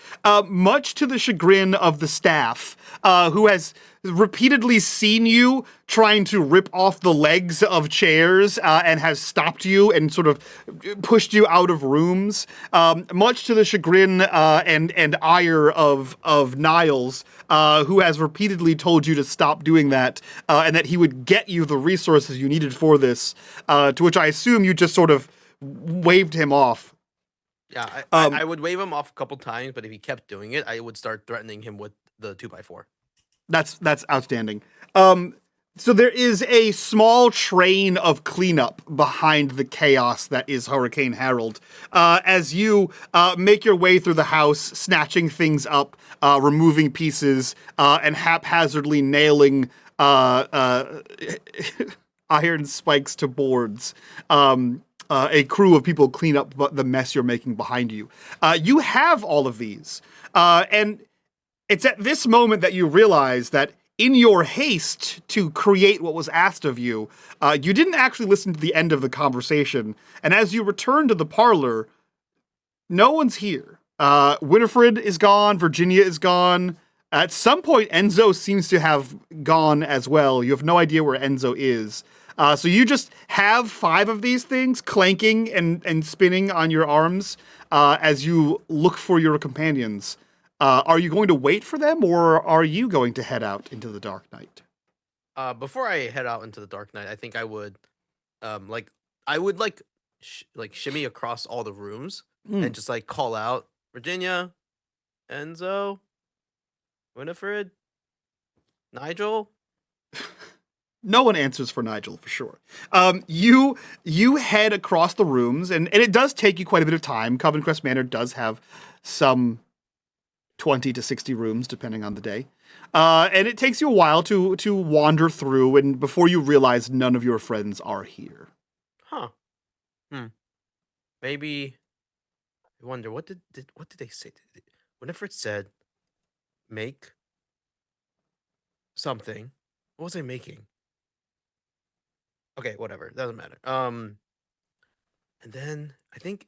Much to the chagrin of the staff, who has repeatedly seen you trying to rip off the legs of chairs, and has stopped you and sort of pushed you out of rooms. Much to the chagrin and ire of Niles, who has repeatedly told you to stop doing that, and that he would get you the resources you needed for this, to which I assume you just sort of waved him off. Yeah, I would wave him off a couple times, but if he kept doing it, I would start threatening him with the 2x4. That's outstanding. So there is a small train of cleanup behind the chaos that is Hurricane Harold. As you make your way through the house, snatching things up, removing pieces, and haphazardly nailing iron spikes to boards. A crew of people clean up the mess you're making behind you. You have all of these. And it's at this moment that you realize that in your haste to create what was asked of you, you didn't actually listen to the end of the conversation. And as you return to the parlor, no one's here. Winifred is gone. Virginia is gone. At some point, Enzo seems to have gone as well. You have no idea where Enzo is. So you just have 5 of these things clanking and spinning on your arms as you look for your companions. Are you going to wait for them, or are you going to head out into the dark night? Before I head out into the dark night, I think I would, shimmy across all the rooms and just like call out Virginia, Enzo, Winifred, Nigel. No one answers for Nigel, for sure. You head across the rooms, and it does take you quite a bit of time. Covencrest Manor does have some 20 to 60 rooms, depending on the day. And it takes you a while to wander through, and before you realize none of your friends are here. Huh. Maybe, I wonder, what did they say? Winifred said, make something. What was I making? Okay, whatever. Doesn't matter. And then I think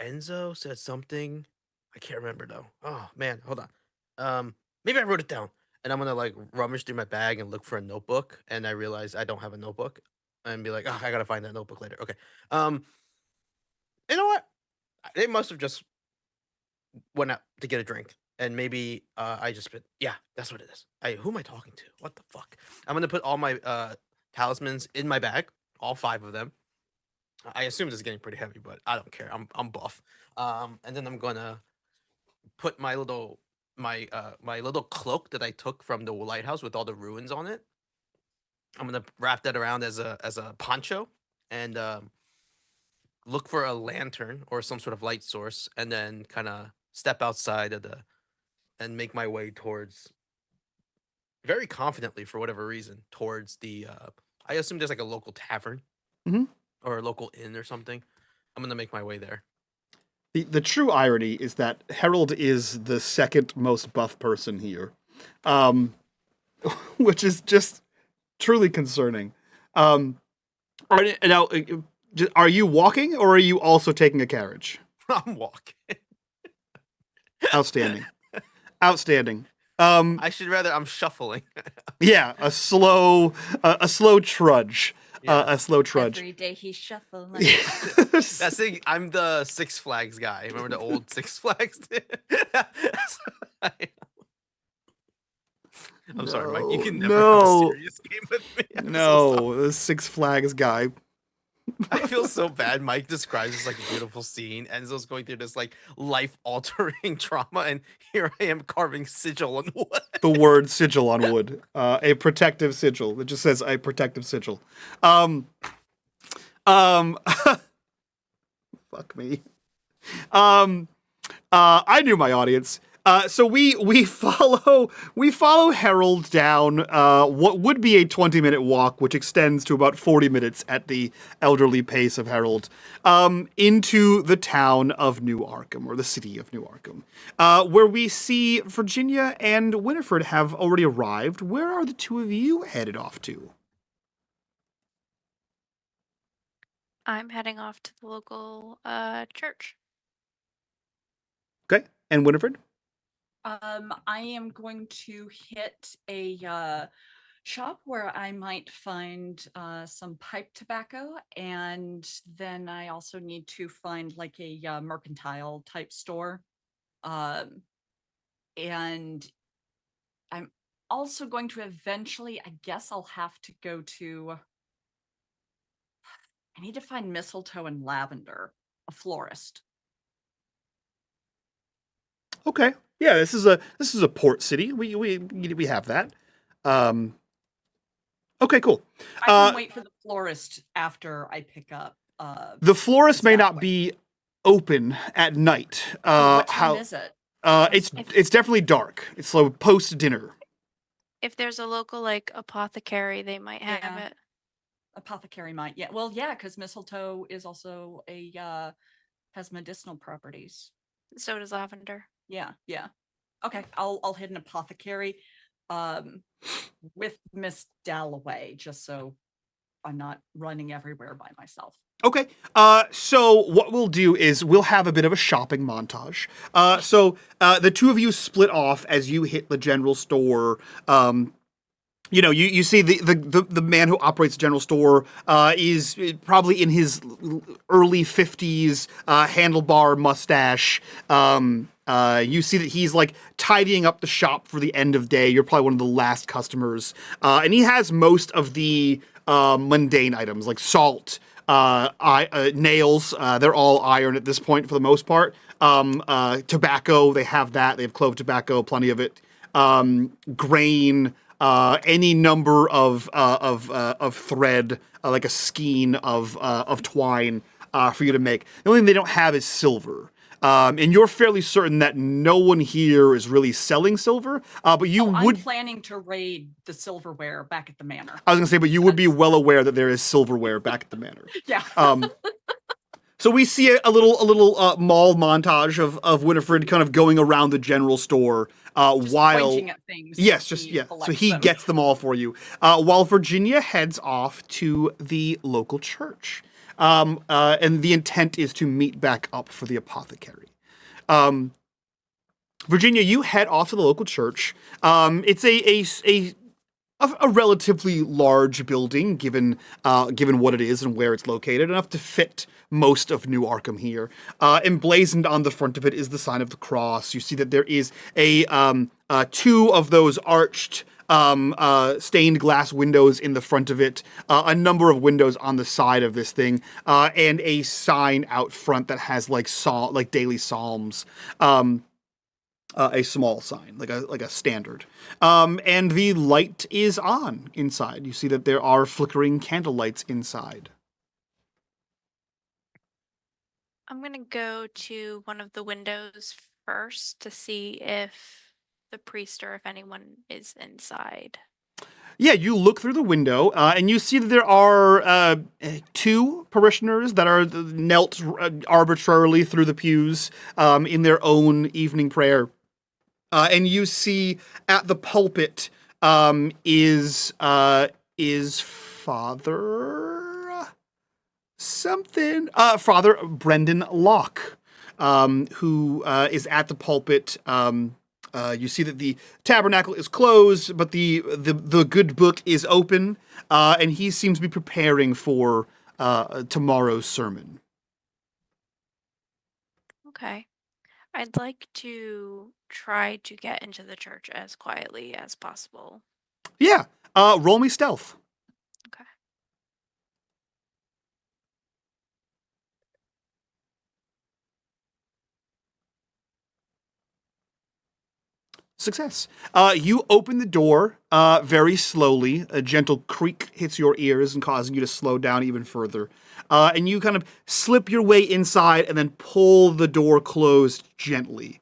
Enzo said something. I can't remember though. Oh man, hold on. Maybe I wrote it down. And I'm gonna like rummage through my bag and look for a notebook. And I realize I don't have a notebook. And be like, oh, I gotta find that notebook later. Okay. You know what? They must have just went out to get a drink. And maybe I just been, yeah, that's what it is. Who am I talking to? What the fuck? I'm gonna put all my talismans in my bag, all 5 of them. I assume this is getting pretty heavy, but I don't care. I'm buff. And then I'm gonna put my little cloak that I took from the lighthouse with all the ruins on it. I'm gonna wrap that around as a poncho and look for a lantern or some sort of light source, and then kind of step outside of the and make my way towards very confidently for whatever reason towards the. I assume there's like a local tavern Mhm. or a local inn or something. I'm gonna make my way there. The true irony is that Harold is the second most buff person here, um, which is just truly concerning. Now, are you walking or are you also taking a carriage? I'm walking. Outstanding. Outstanding. I should rather. I'm shuffling. Yeah, a slow trudge. Yeah. A slow trudge. Every day he's shuffling. That's the, I'm the Six Flags guy. Remember the old Six Flags? I'm sorry, Mike. You can never have a serious game with me. I'm so sorry. The Six Flags guy. I feel so bad. Mike describes this like a beautiful scene. Enzo's going through this like life-altering trauma, and here I am carving sigil on wood. The word sigil on wood. A protective sigil. It just says a protective sigil. Fuck me. I knew my audience. So we follow Harold down what would be a 20-minute walk, which extends to about 40 minutes at the elderly pace of Harold, into the town of New Arkham, or the city of New Arkham, where we see Virginia and Winifred have already arrived. Where are the two of you headed off to? I'm heading off to the local church. Okay, and Winifred? I am going to hit a shop where I might find some pipe tobacco, and then I also need to find like a mercantile type store. And I'm also going to eventually, I guess I'll have to go to. I need to find mistletoe and lavender, a florist. Okay. Yeah, this is a port city. We have that. Okay, cool. I can wait for the florist after I pick up. The florist may not be open at night. What time is it? It's definitely dark. It's like post dinner. If there's a local like apothecary, they might have Yeah. it. Apothecary might. Yeah. Well, yeah, because mistletoe is also has medicinal properties. So does lavender. Yeah. Okay, I'll hit an apothecary with Miss Dalloway, just so I'm not running everywhere by myself. Okay. So what we'll do is we'll have a bit of a shopping montage. So the two of you split off as you hit the general store. You see the man who operates the general store is probably in his early 50s, handlebar mustache. You see that he's like tidying up the shop for the end of day. You're probably one of the last customers. And he has most of the mundane items like salt, nails. They're all iron at this point for the most part. Tobacco, they have that. They have clove tobacco, plenty of it. Grain. Any number of thread, like a skein of twine, for you to make. The only thing they don't have is silver. And you're fairly certain that no one here is really selling silver, but I'm planning to raid the silverware back at the manor. I was gonna say, but you would be well aware that there is silverware back at the manor. Yeah. So we see a little mall montage of Winifred kind of going around the general store while pointing at things. So he gets them all for you. While Virginia heads off to the local church, and the intent is to meet back up for the apothecary. Virginia, you head off to the local church. It's a relatively large building, given what it is and where it's located, enough to fit most of New Arkham here. Emblazoned on the front of it is the sign of the cross. You see that there is two of those arched stained glass windows in the front of it, a number of windows on the side of this thing, and a sign out front that has like daily psalms. a small sign, like a standard. And the light is on inside. You see that there are flickering candle lights inside. I'm gonna go to one of the windows first to see if the priest or if anyone is inside. Yeah, you look through the window, and you see that there are 2 parishioners that are knelt arbitrarily through the pews in their own evening prayer. And you see at the pulpit is Father something, Father Brendan Locke, who is at the pulpit. You see that the tabernacle is closed, but the good book is open, and he seems to be preparing for tomorrow's sermon. Okay. I'd like to try to get into the church as quietly as possible. Yeah, roll me stealth. Okay. Success. You open the door very slowly. A gentle creak hits your ears and causing you to slow down even further. And you kind of slip your way inside and then pull the door closed gently.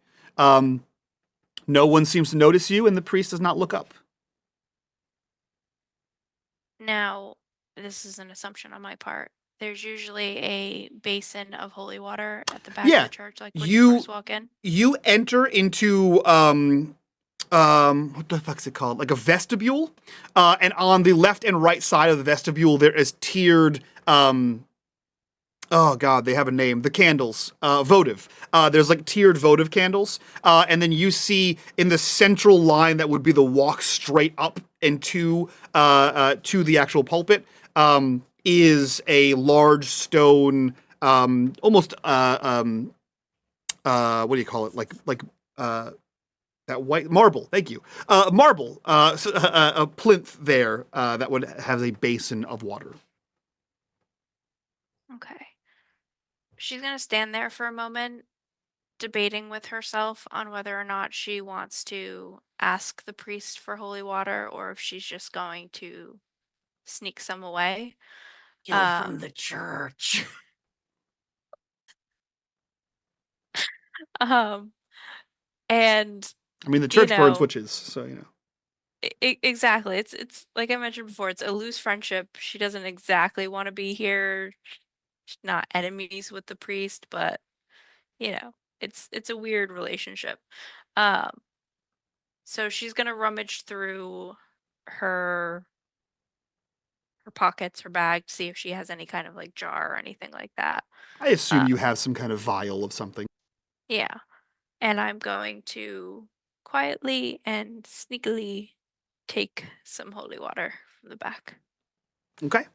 No one seems to notice you, and the priest does not look up. Now, this is an assumption on my part. There's usually a basin of holy water at the back of the church, like when you first walk in. You enter into what the fuck's it called? Like a vestibule, and on the left and right side of the vestibule there is tiered oh god, they have a name. The candles, votive. There's like tiered votive candles, and then you see in the central line that would be the walk straight up into to the actual pulpit is a large stone, almost what do you call it? Like that white marble. Thank you. Marble. A plinth there that would have a basin of water. Okay. She's going to stand there for a moment, debating with herself on whether or not she wants to ask the priest for holy water or if she's just going to sneak some away. You're from the church. And I mean, the church burns witches, so you know. Exactly. It's like I mentioned before, it's a loose friendship. She doesn't exactly want to be here. She's not enemies with the priest, but you know, it's a weird relationship. So she's gonna rummage through her pockets, her bag, to see if she has any kind of like jar or anything like that. I assume you have some kind of vial of something. Yeah. And I'm going to quietly and sneakily take some holy water from the back. Okay.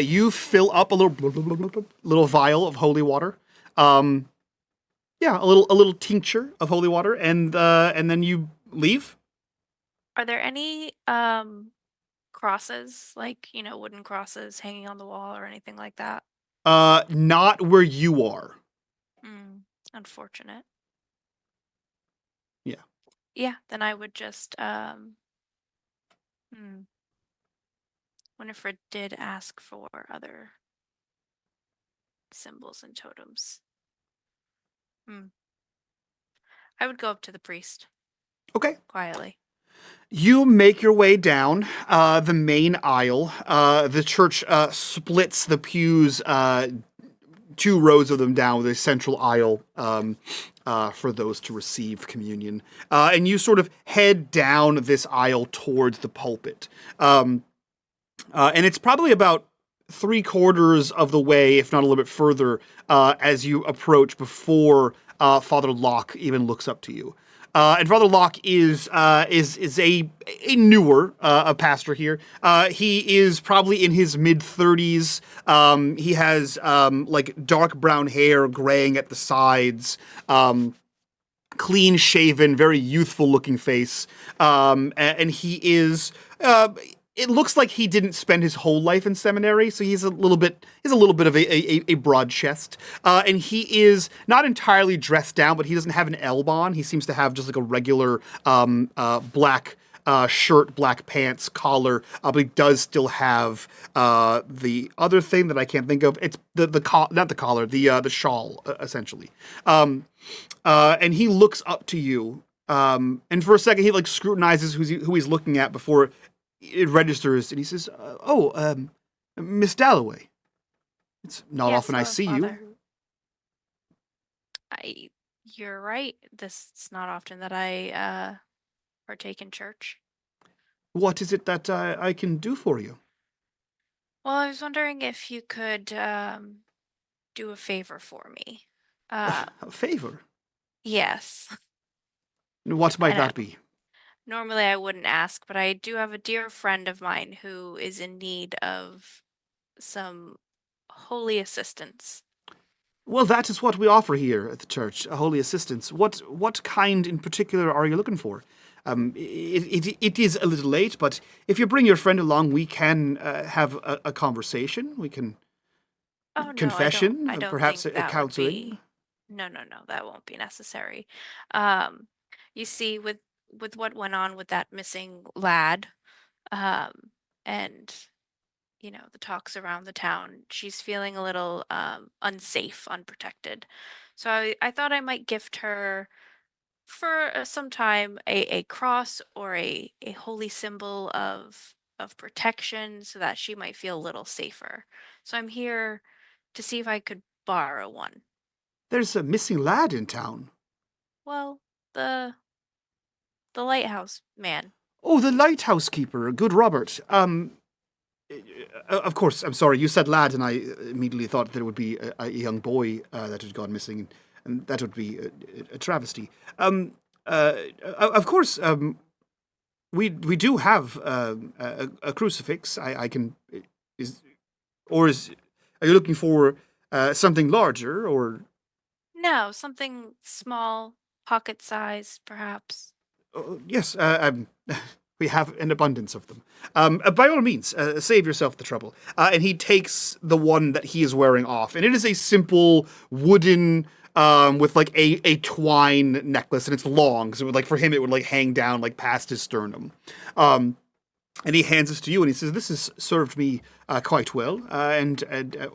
You fill up a little vial of holy water. Yeah, a little tincture of holy water, and then you leave. Are there any crosses, like, you know, wooden crosses hanging on the wall or anything like that? Not where you are. Unfortunate. Yeah. Yeah, then I would just Winifred did ask for other symbols and totems. I would go up to the priest. Okay. Quietly. You make your way down the main aisle. The church splits the pews, 2 rows of them down with a central aisle for those to receive communion. And you sort of head down this aisle towards the pulpit. And it's probably about 3/4 of the way, if not a little bit further, as you approach before Father Locke even looks up to you. And Father Locke is a newer a pastor here. He is probably in his mid-30s. He has like dark brown hair, graying at the sides. Clean shaven, very youthful looking face. And he is it looks like he didn't spend his whole life in seminary, so he's a little bit of a broad chest, and he is not entirely dressed down, but he doesn't have an elb on. He seems to have just like a regular black shirt, black pants, collar, but he does still have the other thing that I can't think of. It's not the collar, the shawl, essentially. And he looks up to you, and for a second he like scrutinizes who he's looking at before it registers, and he says, Miss Dalloway. It's not often I see Father. you. You're right. It's not often that I partake in church. What is it that I can do for you? Well, I was wondering if you could do a favor for me. A favor? Yes. What might I know. that be? Normally I wouldn't ask, but I do have a dear friend of mine who is in need of some holy assistance. Well, that is what we offer here at the church, a holy assistance. What kind in particular are you looking for? It is a little late, but if you bring your friend along, we can have a conversation. We can confession, I don't perhaps think a that would counseling. be. No, that won't be necessary. You see, with what went on with that missing lad, um, and the talks around the town, she's feeling a little unsafe, unprotected. So I thought I might gift her for some time a cross or a holy symbol of protection so that she might feel a little safer. So I'm here to see if I could borrow one. There's a missing lad in town. Well, the lighthouse man. Oh, the lighthouse keeper, good Robert. Of course, I'm sorry, you said lad, and I immediately thought there would be a young boy that had gone missing, and that would be a travesty. Of course, we do have a crucifix. I can are you looking for something larger or? No, something small, pocket size, perhaps. Yes, we have an abundance of them. By all means, save yourself the trouble. And he takes the one that he is wearing off, and it is a simple wooden, with like a twine necklace, and it's long, so for him it would like hang down like past his sternum. And he hands this to you, and he says, "This has served me quite well, and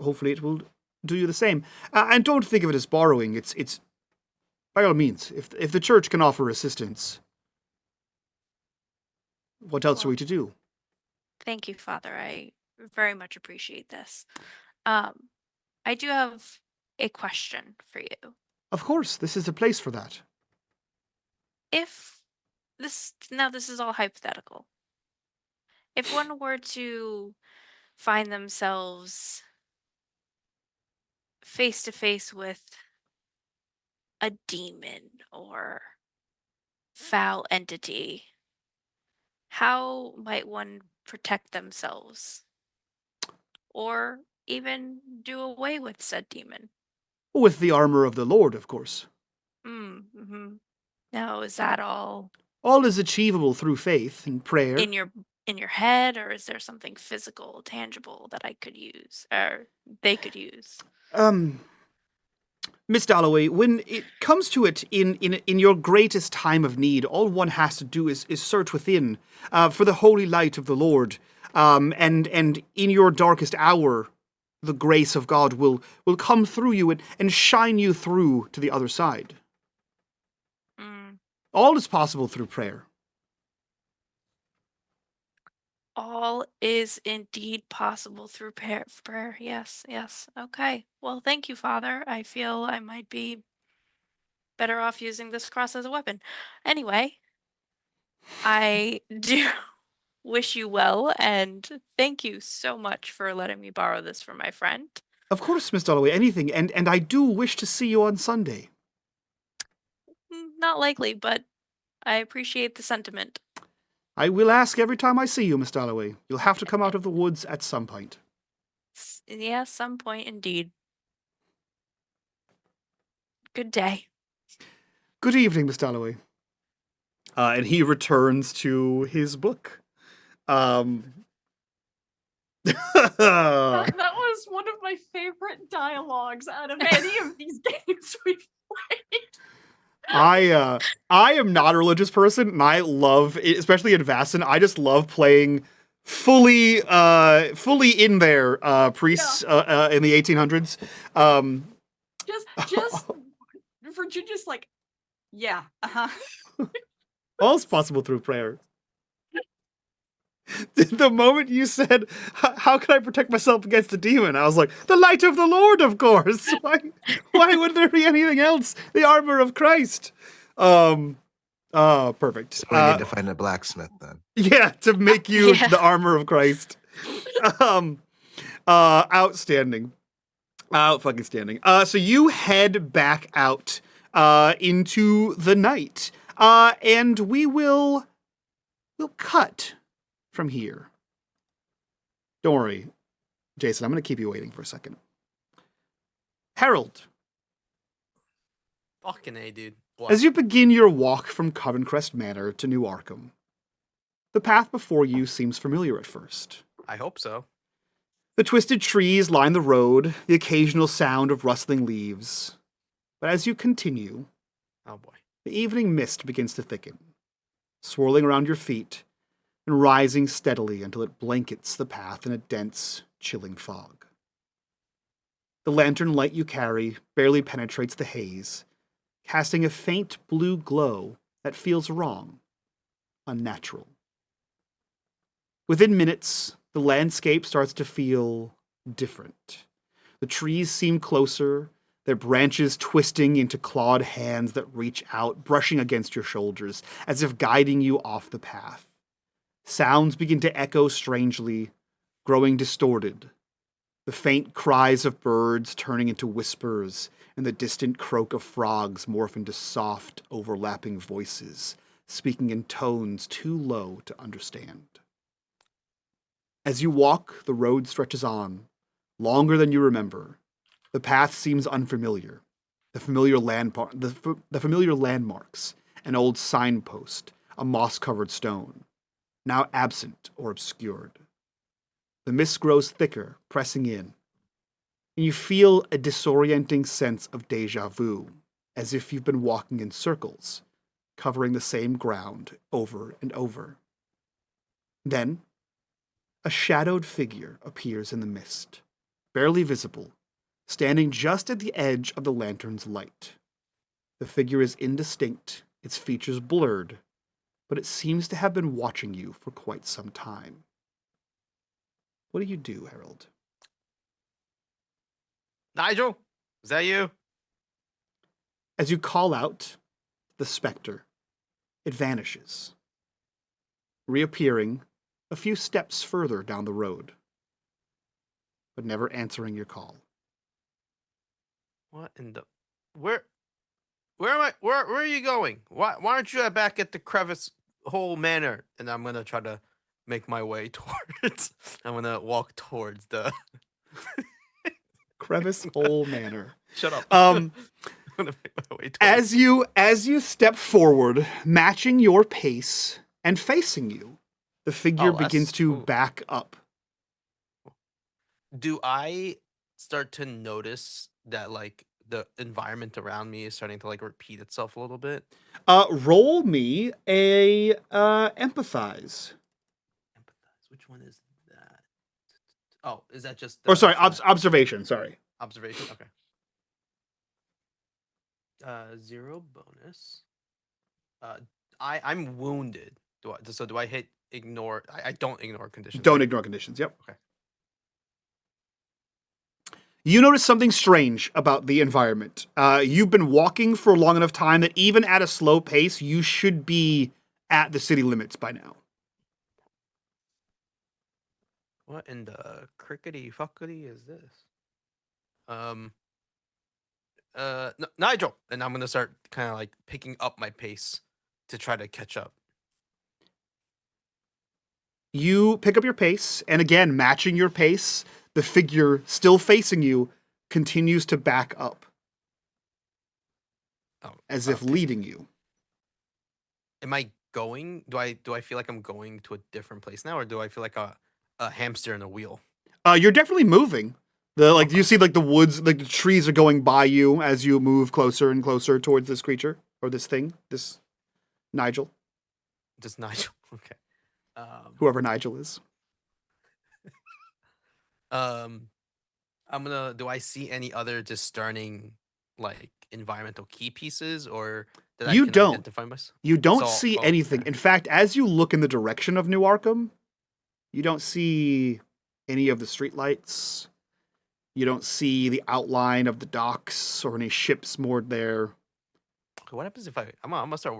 hopefully it will do you the same. And don't think of it as borrowing. It's by all means, if the church can offer assistance." What else are we to do? Thank you, Father. I very much appreciate this. I do have a question for you. Of course, this is the place for that. If this is all hypothetical. If one were to find themselves face to face with a demon or foul entity, how might one protect themselves? Or even do away with said demon? With the armor of the Lord, of course. Mm-hmm. Now, is that all All is achievable through faith and prayer. in your head, or is there something physical, tangible that I could use, or they could use? Miss Dalloway, when it comes to it, in your greatest time of need, all one has to do is search within for the holy light of the Lord. And in your darkest hour, the grace of God will come through you and shine you through to the other side. All is possible through prayer. All is indeed possible through prayer. Yes. Okay. Well, thank you, Father. I feel I might be better off using this cross as a weapon. Anyway, I do wish you well, and thank you so much for letting me borrow this from my friend. Of course, Miss Dalloway, anything. And I do wish to see you on Sunday. Not likely, but I appreciate the sentiment. I will ask every time I see you, Miss Dalloway. You'll have to come out of the woods at some point. Yeah, some point indeed. Good day. Good evening, Miss Dalloway. And he returns to his book. That was one of my favorite dialogues out of any of these games we've played. I am not a religious person, and I love, especially in Vaesen, I just love playing fully in there priests in the 1800s. Just Virginia's like, yeah, All's possible through prayer. The moment you said, "How can I protect myself against a demon?" I was like, "The light of the Lord, of course. Why would there be anything else? The armor of Christ." Perfect. So I need to find a blacksmith then. Yeah, to make you the armor of Christ. Outstanding. Fucking standing. So you head back out into the night. And we'll cut from here. Don't worry, Jason, I'm going to keep you waiting for a second. Harold. Fucking A, dude. What? As you begin your walk from Covencrest Manor to New Arkham, the path before you seems familiar at first. I hope so. The twisted trees line the road, the occasional sound of rustling leaves. But as you continue, Oh boy. the evening mist begins to thicken, swirling around your feet and rising steadily until it blankets the path in a dense, chilling fog. The lantern light you carry barely penetrates the haze, casting a faint blue glow that feels wrong, unnatural. Within minutes, the landscape starts to feel different. The trees seem closer, their branches twisting into clawed hands that reach out, brushing against your shoulders, as if guiding you off the path. Sounds begin to echo strangely, growing distorted. The faint cries of birds turning into whispers, and the distant croak of frogs morph into soft, overlapping voices, speaking in tones too low to understand. As you walk, the road stretches on, longer than you remember. The path seems unfamiliar. The familiar landmarks, an old signpost, a moss-covered stone, now absent or obscured. The mist grows thicker, pressing in, and you feel a disorienting sense of déjà vu, as if you've been walking in circles, covering the same ground over and over. Then, a shadowed figure appears in the mist, barely visible, standing just at the edge of the lantern's light. The figure is indistinct, its features blurred, but it seems to have been watching you for quite some time. What do you do, Harold? Nigel, is that you? As you call out the specter, it vanishes, reappearing a few steps further down the road, but never answering your call. What in the... Where am I? Where are you going? Why aren't you back at the crevice hole manor? And I'm gonna try to make my way towards... I'm gonna walk towards the... Crevice hole manor. Shut up. I'm gonna make my way towards... As you step forward, matching your pace and facing you, the figure begins to back up. Do I start to notice that, like, the environment around me is starting to, like, repeat itself a little bit? Roll me a empathize. Empathize. Which one is that? Oh, is that just... Or sorry, observation. Sorry. Observation. Okay. 0 bonus. I'm wounded. Do I hit ignore? I don't ignore conditions. Don't ignore conditions. Yep. Okay. You notice something strange about the environment. You've been walking for a long enough time that even at a slow pace, you should be at the city limits by now. What in the crickety fuckety is this? Nigel, and I'm gonna start kind of like picking up my pace to try to catch up. You pick up your pace, and again, matching your pace, the figure still facing you continues to back up. As if leading you. Am I going? Do I feel like I'm going to a different place now, or do I feel like a hamster in a wheel? You're definitely moving. You see like the woods, like the trees are going by you as you move closer and closer towards this creature or this thing, this Nigel, Just Nigel. Okay. whoever Nigel is. Do I see any other discerning like environmental key pieces or that I You can don't. identify myself? You don't So- see oh, anything. okay. In fact, as you look in the direction of New Arkham, you don't see any of the streetlights. You don't see the outline of the docks or any ships moored there. What happens if I'm gonna start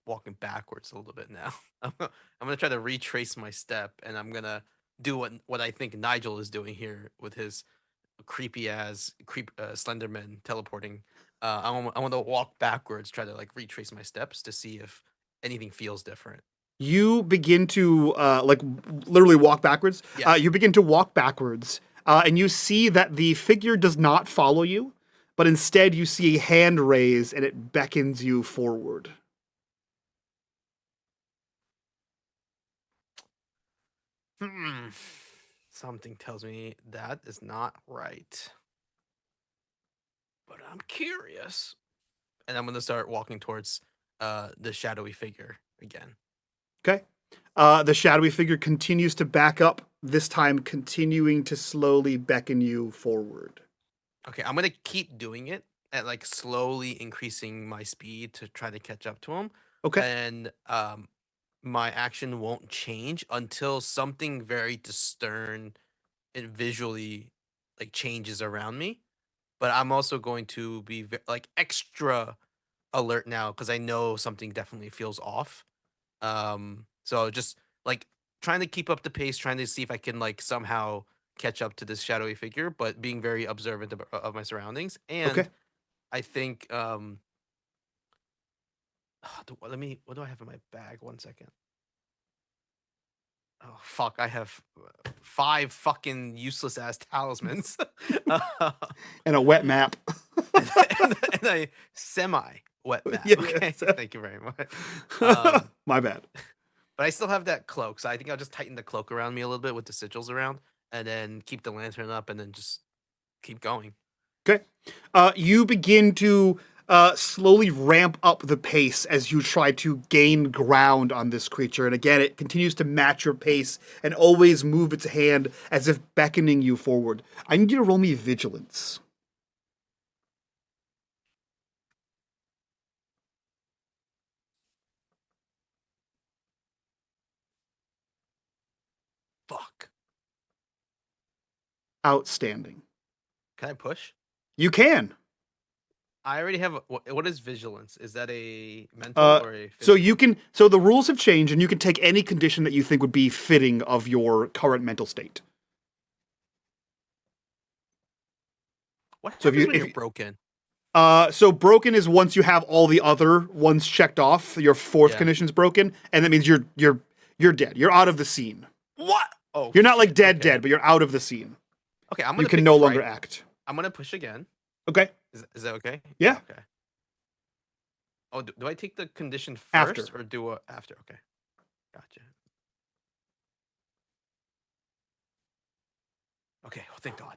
walking backwards a little bit now. I'm gonna try to retrace my step, and I'm gonna do what I think Nigel is doing here with his creepy Slenderman teleporting. I want to walk backwards, try to like retrace my steps to see if anything feels different. You begin to literally walk backwards. Yeah. You begin to walk backwards, and you see that the figure does not follow you, but instead you see a hand raise and it beckons you forward. Something tells me that is not right. But I'm curious. And I'm gonna start walking towards the shadowy figure again. Okay. The shadowy figure continues to back up, this time continuing to slowly beckon you forward. Okay, I'm gonna keep doing it at like slowly increasing my speed to try to catch up to him. Okay. And my action won't change until something very discern and visually like changes around me. But I'm also going to be like extra alert now because I know something definitely feels off. So just like trying to keep up the pace, trying to see if I can like somehow catch up to this shadowy figure, but being very observant of my surroundings. And Okay. I think what do I have in my bag? 1 second. Oh fuck! I have 5 fucking useless ass talismans, And a wet map. and a semi wet map. Yeah, Okay, so- thank you very much. Um, My bad. But I still have that cloak, so I think I'll just tighten the cloak around me a little bit with the sigils around, and then keep the lantern up, and then just keep going. Okay. You begin to slowly ramp up the pace as you try to gain ground on this creature. And again, it continues to match your pace and always move its hand as if beckoning you forward. I need you to roll me vigilance. Fuck. Outstanding. Can I push? You can. I already have. What is vigilance? Is that a mental or a? So physical? you can. So the rules have changed, and you can take any condition that you think would be fitting of your current mental state. What so if happens you- when if you're you- broken? So broken is once you have all the other ones checked off. Your fourth Yeah. condition's broken, and that means you're dead. You're out of the scene. What? Oh, You're not like shit, dead, okay. but you're out of the scene. Okay, I'm gonna. You can pick no longer fright. act. I'm gonna push again. Okay. Is that okay? Yeah. Okay. Oh, do I take the condition first After. or do a after? Okay. Gotcha. Okay. Well, thank God.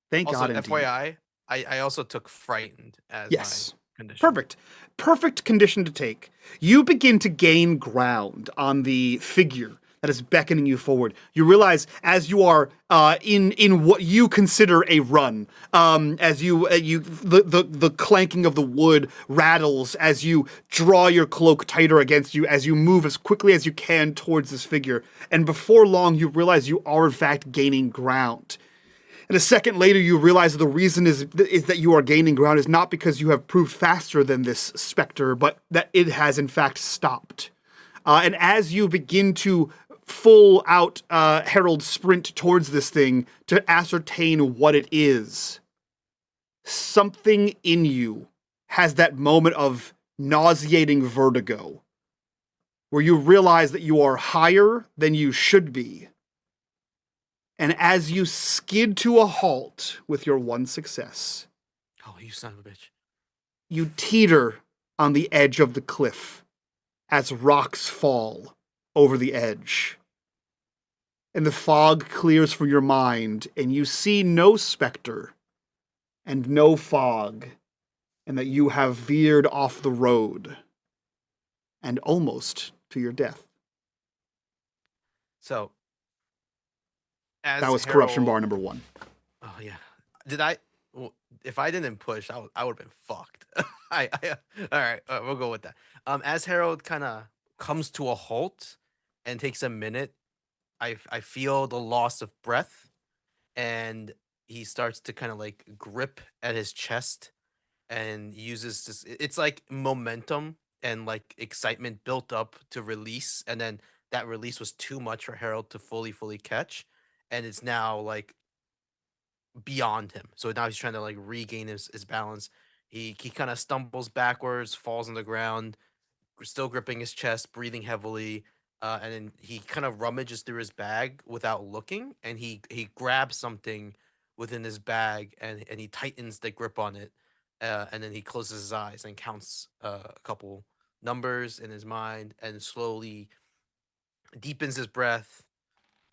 Thank Also, God. Indeed. FYI, I also took frightened as Yes. my condition. Perfect condition to take. You begin to gain ground on the figure that is beckoning you forward. You realize as you are in what you consider a run, as the clanking of the wood rattles as you draw your cloak tighter against you, as you move as quickly as you can towards this figure. And before long, you realize you are in fact gaining ground. And a second later, you realize that the reason is that you are gaining ground is not because you have proved faster than this specter, but that it has in fact stopped. And as you begin to full out herald sprint towards this thing to ascertain what it is, something in you has that moment of nauseating vertigo where you realize that you are higher than you should be. And as you skid to a halt with your one success, Oh, you son of a bitch. you teeter on the edge of the cliff as rocks fall over the edge. and the fog clears from your mind, and you see no specter and no fog, and that you have veered off the road and almost to your death. So, as That was Corruption Bar Harold- number 1. Oh yeah. Did I? Well, if I didn't push, I would have been fucked. All right, we'll go with that. As Harold kind of comes to a halt and takes a minute, I feel the loss of breath, and he starts to kind of like grip at his chest and uses this. It's like momentum and like excitement built up to release, and then that release was too much for Harold to fully catch, and it's now like beyond him. So now he's trying to like regain his balance. He kind of stumbles backwards, falls on the ground, still gripping his chest, breathing heavily. And then he kind of rummages through his bag without looking, and he grabs something within his bag, and he tightens the grip on it, and then he closes his eyes and counts a couple numbers in his mind, and slowly deepens his breath,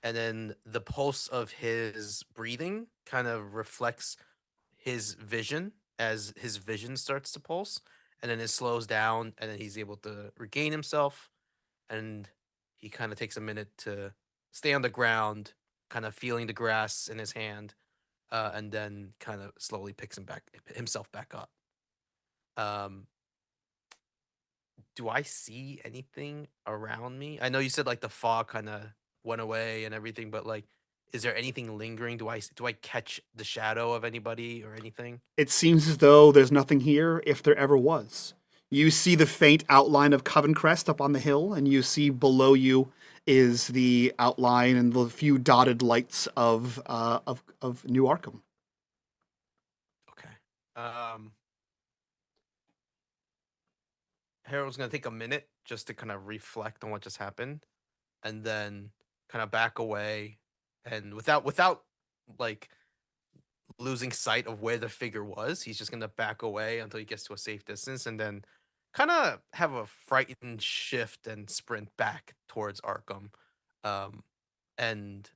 and then the pulse of his breathing kind of reflects his vision as his vision starts to pulse, and then it slows down, and then he's able to regain himself, and he kind of takes a minute to stay on the ground, kind of feeling the grass in his hand, and then kind of slowly picks himself back up. Um, do I see anything around me? I know you said like the fog kind of went away and everything, but like, is there anything lingering? Do I catch the shadow of anybody or anything? It seems as though there's nothing here if there ever was. You see the faint outline of Covencrest up on the hill, and you see below you is the outline and the few dotted lights of New Arkham. Okay. Harold's gonna take a minute just to kind of reflect on what just happened, and then kind of back away, and without like losing sight of where the figure was, he's just gonna back away until he gets to a safe distance, and then kind of have a frightened shift and sprint back towards Arkham. Um, and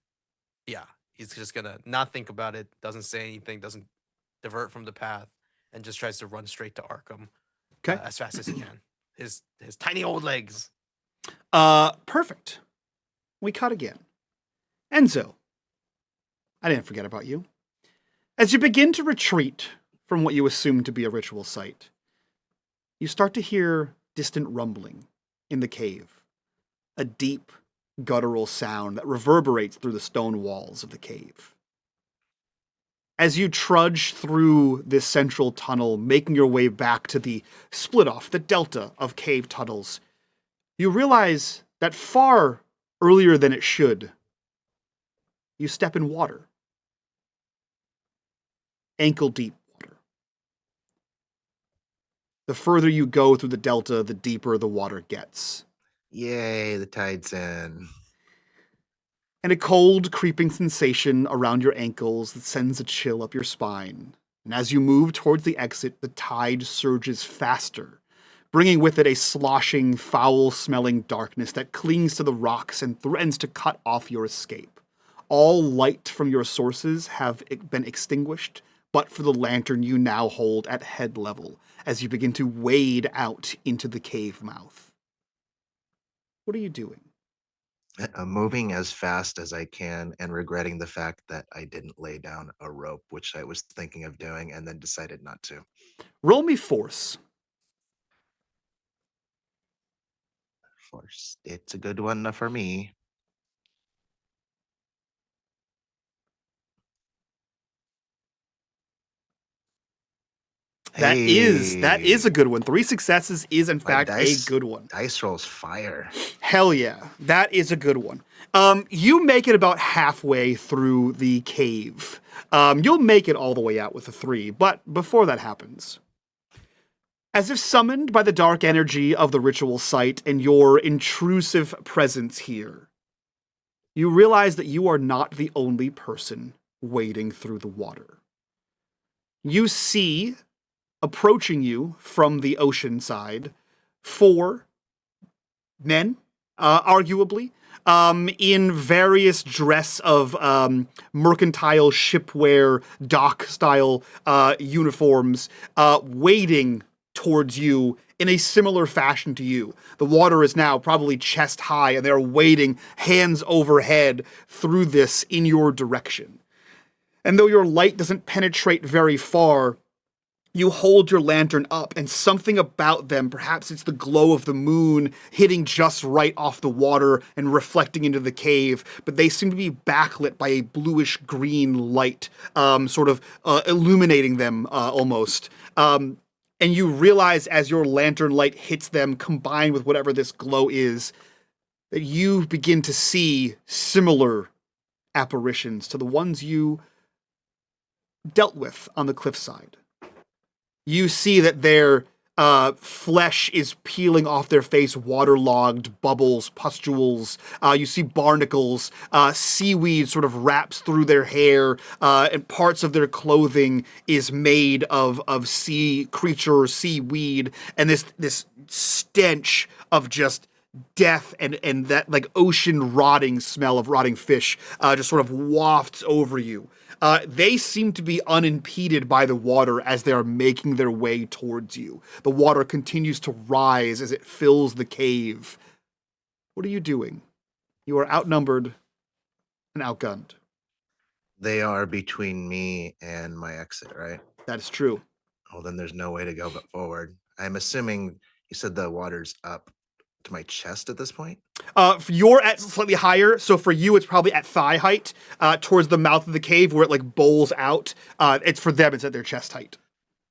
yeah, he's just gonna not think about it, doesn't say anything, doesn't divert from the path, and just tries to run straight to Arkham Okay. as fast as he can. His tiny old legs. Perfect. We cut again. Enzo, I didn't forget about you. As you begin to retreat from what you assume to be a ritual site, you start to hear distant rumbling in the cave, a deep, guttural sound that reverberates through the stone walls of the cave. As you trudge through this central tunnel, making your way back to the split-off, the delta of cave tunnels, you realize that far earlier than it should, you step in water. Ankle-deep water. The further you go through the delta, the deeper the water gets. Yay, the tide's in. And a cold, creeping sensation around your ankles that sends a chill up your spine. And as you move towards the exit, the tide surges faster, bringing with it a sloshing, foul-smelling darkness that clings to the rocks and threatens to cut off your escape. All light from your sources have been extinguished, but for the lantern you now hold at head level as you begin to wade out into the cave mouth. What are you doing? I'm moving as fast as I can and regretting the fact that I didn't lay down a rope, which I was thinking of doing and then decided not to. Roll me force. Force. It's a good one for me. That is a good one. 3 successes is in fact a good one. Dice rolls fire. Hell yeah, that is a good one. You make it about halfway through the cave. You'll make it all the way out with a 3, but before that happens, as if summoned by the dark energy of the ritual site and your intrusive presence here, you realize that you are not the only person wading through the water. You see, approaching you from the ocean side, 4 men, arguably, in various dress of mercantile shipware, dock-style uniforms, wading towards you in a similar fashion to you. The water is now probably chest high, and they're wading hands overhead through this in your direction. And though your light doesn't penetrate very far, you hold your lantern up, and something about them, perhaps it's the glow of the moon hitting just right off the water and reflecting into the cave, but they seem to be backlit by a bluish-green light, sort of illuminating them almost. And you realize as your lantern light hits them, combined with whatever this glow is, that you begin to see similar apparitions to the ones you dealt with on the cliffside. You see that their flesh is peeling off their face, waterlogged bubbles, pustules. You see barnacles, seaweed sort of wraps through their hair, and parts of their clothing is made of sea creature, seaweed, and this stench of just death and that like ocean rotting smell of rotting fish just sort of wafts over you. They seem to be unimpeded by the water as they are making their way towards you. The water continues to rise as it fills the cave. What are you doing? You are outnumbered and outgunned. They are between me and my exit, right? That is true. Oh, then there's no way to go but forward. I'm assuming you said the water's up to my chest at this point? You're at slightly higher, so for you it's probably at thigh height, towards the mouth of the cave where it like bowls out. It's for them, it's at their chest height.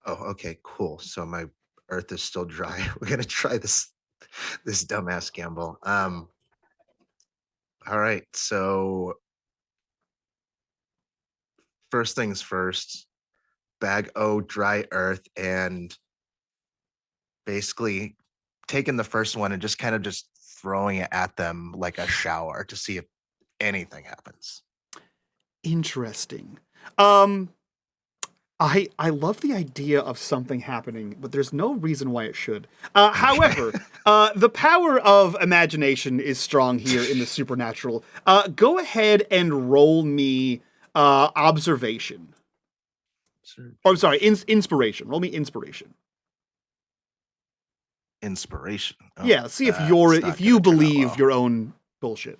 Oh, okay, cool. So my earth is still dry. We're gonna try this dumbass gamble. All right, so first things first, bag dry earth, and basically taking the first one and just kind of just throwing it at them like a shower to see if anything happens. Interesting. I love the idea of something happening, but there's no reason why it should. However, the power of imagination is strong here in the supernatural. Go ahead and roll me observation. Or I'm sorry, inspiration. Roll me inspiration. Inspiration. Oh, yeah, see if you believe your own bullshit.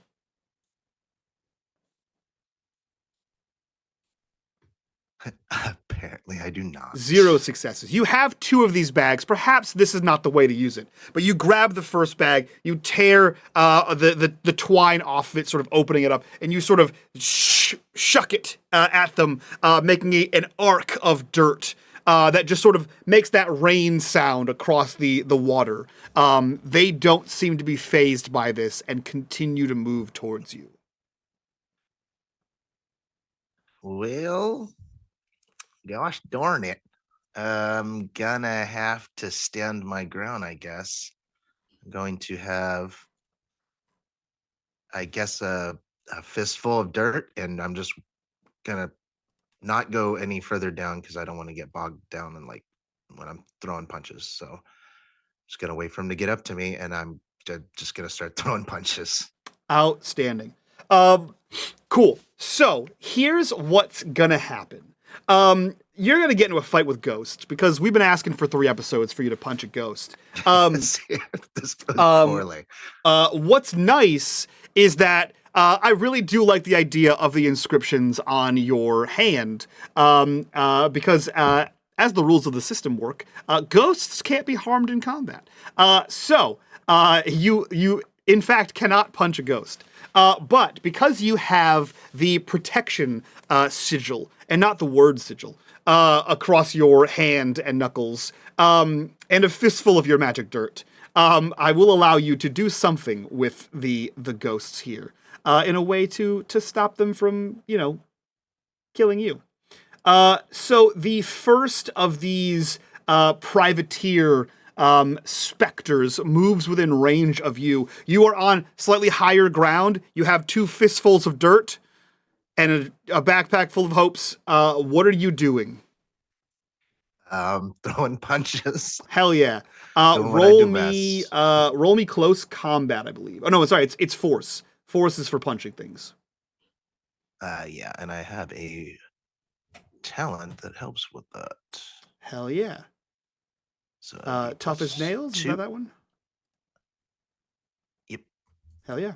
Apparently, I do not. 0 successes. You have 2 of these bags. Perhaps this is not the way to use it. But you grab the first bag, you tear the twine off of it, sort of opening it up, and you sort of shuck it at them, making an arc of dirt. That just sort of makes that rain sound across the water. They don't seem to be fazed by this and continue to move towards you. Well, gosh darn it. I'm gonna have to stand my ground, I guess. I'm going to have, I guess, a fistful of dirt, and I'm just gonna not go any further down because I don't want to get bogged down in like when I'm throwing punches. So just gonna wait for him to get up to me, and I'm just gonna start throwing punches. Outstanding. Cool. So here's what's gonna happen. You're gonna get into a fight with ghosts because we've been asking for 3 episodes for you to punch a ghost. This goes poorly. What's nice is that I really do like the idea of the inscriptions on your hand, because as the rules of the system work, ghosts can't be harmed in combat. So you in fact cannot punch a ghost. But because you have the protection sigil, and not the word sigil, across your hand and knuckles, and a fistful of your magic dirt, I will allow you to do something with the ghosts here, in a way to stop them from, killing you. So the first of these privateer specters moves within range of you. You are on slightly higher ground. You have 2 fistfuls of dirt and a backpack full of hopes. What are you doing? Throwing punches. Hell yeah. Roll me close combat, I believe. Oh no, sorry, it's force. Force is for punching things. Yeah, and I have a talent that helps with that. Hell yeah. So Tough as nails? Is 2. that one? Yep. Hell yeah.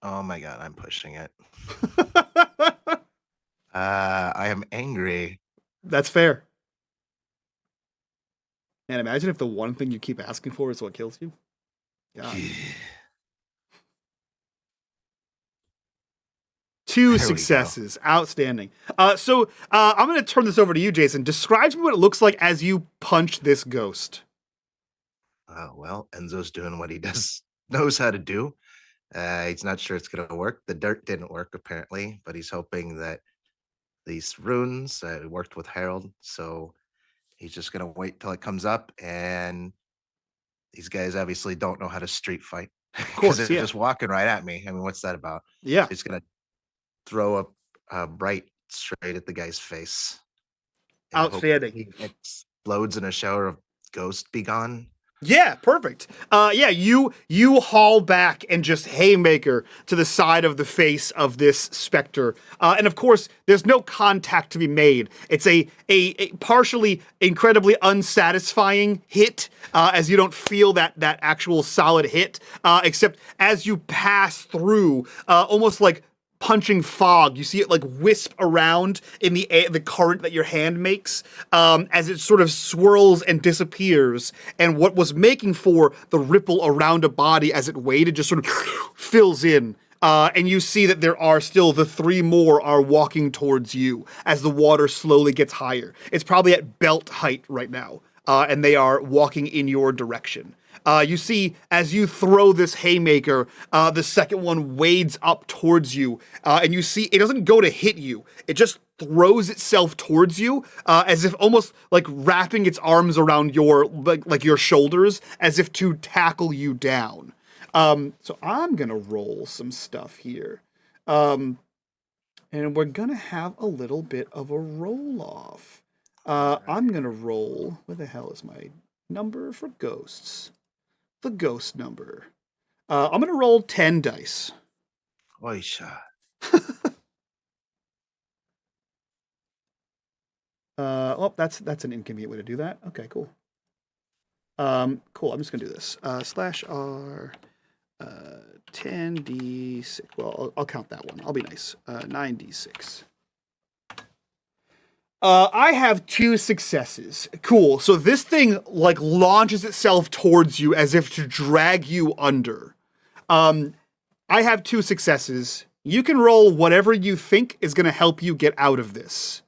Oh my god, I'm pushing it. I am angry. That's fair. And imagine if the one thing you keep asking for is what kills you. God. 2 There we successes. Outstanding. So I'm going to turn this over to you, Jason. Describe to me what it looks like as you punch this ghost. Well, Enzo's doing what he knows how to do. He's not sure it's going to work. The dirt didn't work, apparently, but he's hoping that these runes worked with Harold. So he's just going to wait till it comes up. And these guys obviously don't know how to street fight. course, they're yeah. just walking right at me. I mean, what's that about? Yeah. So he's going to throw a bright straight at the guy's face. and hope Outstanding. He explodes in a shower of ghost be gone. Yeah, perfect. Yeah, you haul back and just haymaker to the side of the face of this specter. And of course, there's no contact to be made. It's a partially incredibly unsatisfying hit, as you don't feel that actual solid hit, except as you pass through, almost like punching fog. You see it like wisp around in the current that your hand makes, as it sort of swirls and disappears. And what was making for the ripple around a body as it waited just sort of fills in. And you see that there are still the 3 more are walking towards you as the water slowly gets higher. It's probably at belt height right now, and they are walking in your direction. You see, as you throw this haymaker, the second one wades up towards you, and you see it doesn't go to hit you. It just throws itself towards you, as if almost like wrapping its arms around your like your shoulders, as if to tackle you down. So I'm gonna roll some stuff here, and we're gonna have a little bit of a roll off. I'm gonna roll. Where the hell is my number for ghosts? The ghost number. I'm gonna roll 10 dice. Oisha. Oh, that's an inconvenient way to do that. Okay, cool. Cool. I'm just gonna do this. /R 10d6. Well, I'll count that one. I'll be nice. 9d6. I have 2 successes. Cool. So this thing like launches itself towards you as if to drag you under. I have 2 successes. You can roll whatever you think is going to help you get out of this.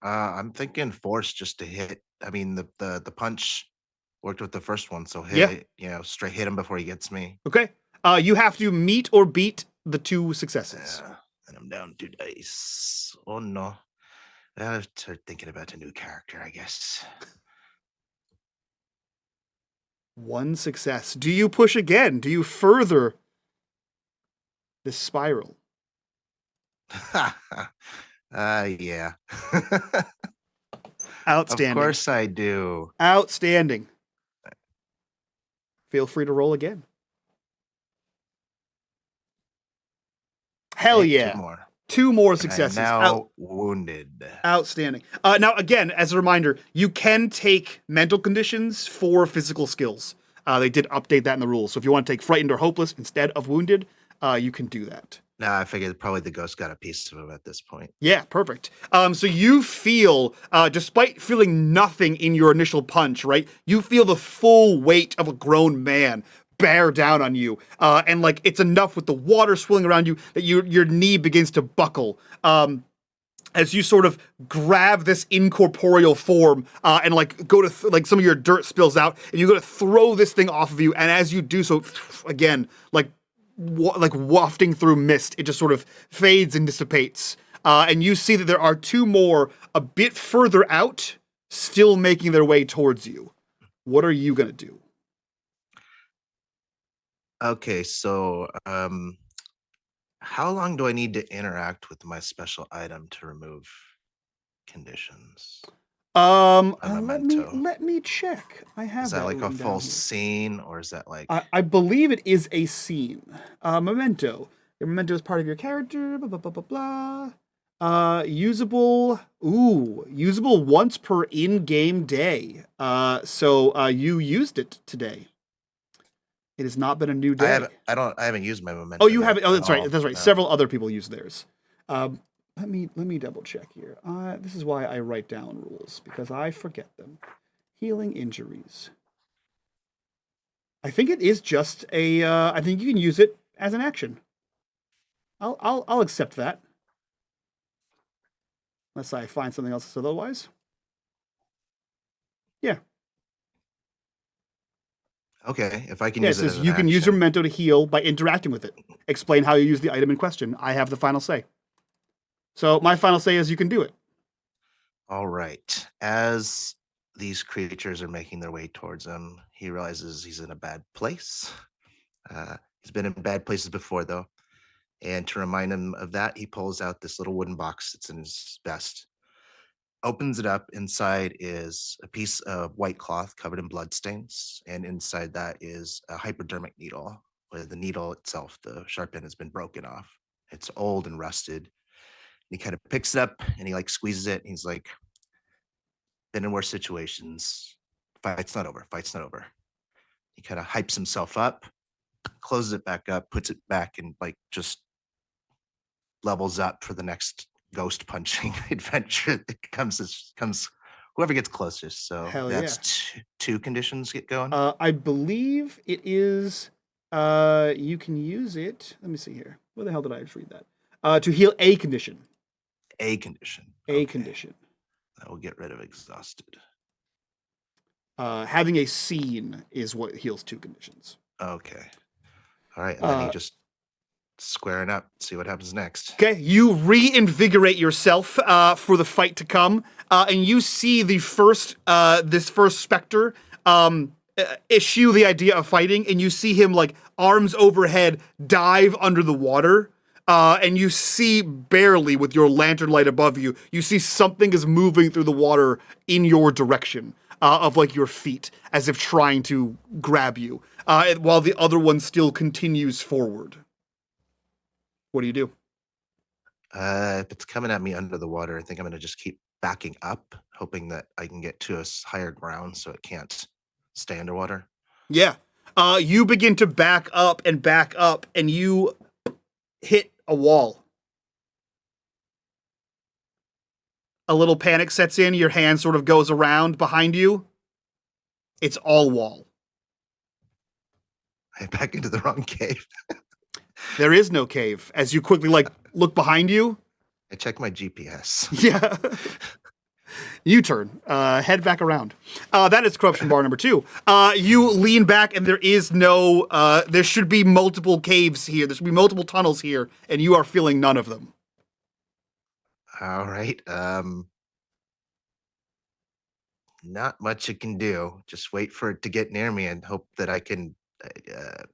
I'm thinking force just to hit. I mean, the punch worked with the first one, so straight hit him before he gets me. Okay. You have to meet or beat the 2 successes. And I'm down 2 dice. Oh no. I start thinking about a new character, I guess. 1 success. Do you push again? Do you further this spiral? Yeah. Outstanding. Of course I do. Outstanding. Feel free to roll again. Hell yeah. 2 more. 2 more successes. And I'm now wounded. Outstanding. Now, again, as a reminder, you can take mental conditions for physical skills. They did update that in the rules. So if you want to take frightened or hopeless instead of wounded, you can do that. Nah, I figured probably the ghost got a piece of him at this point. Yeah, perfect. So you feel, despite feeling nothing in your initial punch, right? You feel the full weight of a grown man bear down on you, and like it's enough with the water swirling around you that your knee begins to buckle. As you sort of grab this incorporeal form, and like go to like some of your dirt spills out, and you go to throw this thing off of you, and as you do so, again, like wafting through mist, it just sort of fades and dissipates. And you see that there are 2 more a bit further out, still making their way towards you. What are you gonna do? Okay, so how long do I need to interact with my special item to remove conditions? memento. let me check. I have Is that like a written down full here. scene, or is that like? I believe it is a scene. Memento. Your memento is part of your character. Blah blah blah blah blah. Usable. Ooh, usable once per in-game day. So you used it today. It has not been a new day. I haven't used my memento. Oh, you yet haven't. Oh, at that's right. all. That's right. No. Several other people use theirs. Let me double check here. This is why I write down rules, because I forget them. Healing injuries. I think it is just a. I think you can use it as an action. I'll accept that. Unless I find something else that's otherwise. Yeah. Okay, if I can Yeah, it use it as says an you can use your action. memento to heal by interacting with it. Explain how you use the item in question. I have the final say. So my final say is you can do it. All right. As these creatures are making their way towards him, he realizes he's in a bad place. He's been in bad places before, though. And to remind him of that, he pulls out this little wooden box that's in his vest, opens it up. Inside is a piece of white cloth covered in bloodstains. And inside that is a hypodermic needle, where the needle itself, the sharp end, has been broken off. It's old and rusted. He kind of picks it up and he like squeezes it. And he's like, been in worse situations. Fight's not over. Fight's not over. He kind of hypes himself up, closes it back up, puts it back, and like just levels up for the next ghost punching adventure that comes whoever gets closest. So Hell that's two conditions get going. I believe it is. You can use it. Let me see here. Where the hell did I just read that? To heal a condition. A condition. A Okay. condition. That will get rid of exhausted. Having a scene is what heals two conditions. Okay. All right. And then he just squaring up, see what happens next. Okay, you reinvigorate yourself for the fight to come, and you see the first this first specter issue the idea of fighting, and you see him like arms overhead dive under the water. And you see barely with your lantern light above you, you see something is moving through the water in your direction of like your feet, as if trying to grab you, while the other one still continues forward. What do you do? If it's coming at me under the water, I think I'm going to just keep backing up, hoping that I can get to a higher ground so it can't stay underwater. Yeah. You begin to back up, and you hit a wall. A little panic sets in, your hand sort of goes around behind you. It's all wall. I'm back into the wrong cave. There is no cave. As you quickly look behind you. I check my GPS. Yeah. U-turn. Head back around. That is corruption bar number 2. You lean back, and there is no. There should be multiple caves here. There should be multiple tunnels here, and you are feeling none of them. All right. Not much you can do. Just wait for it to get near me and hope that I can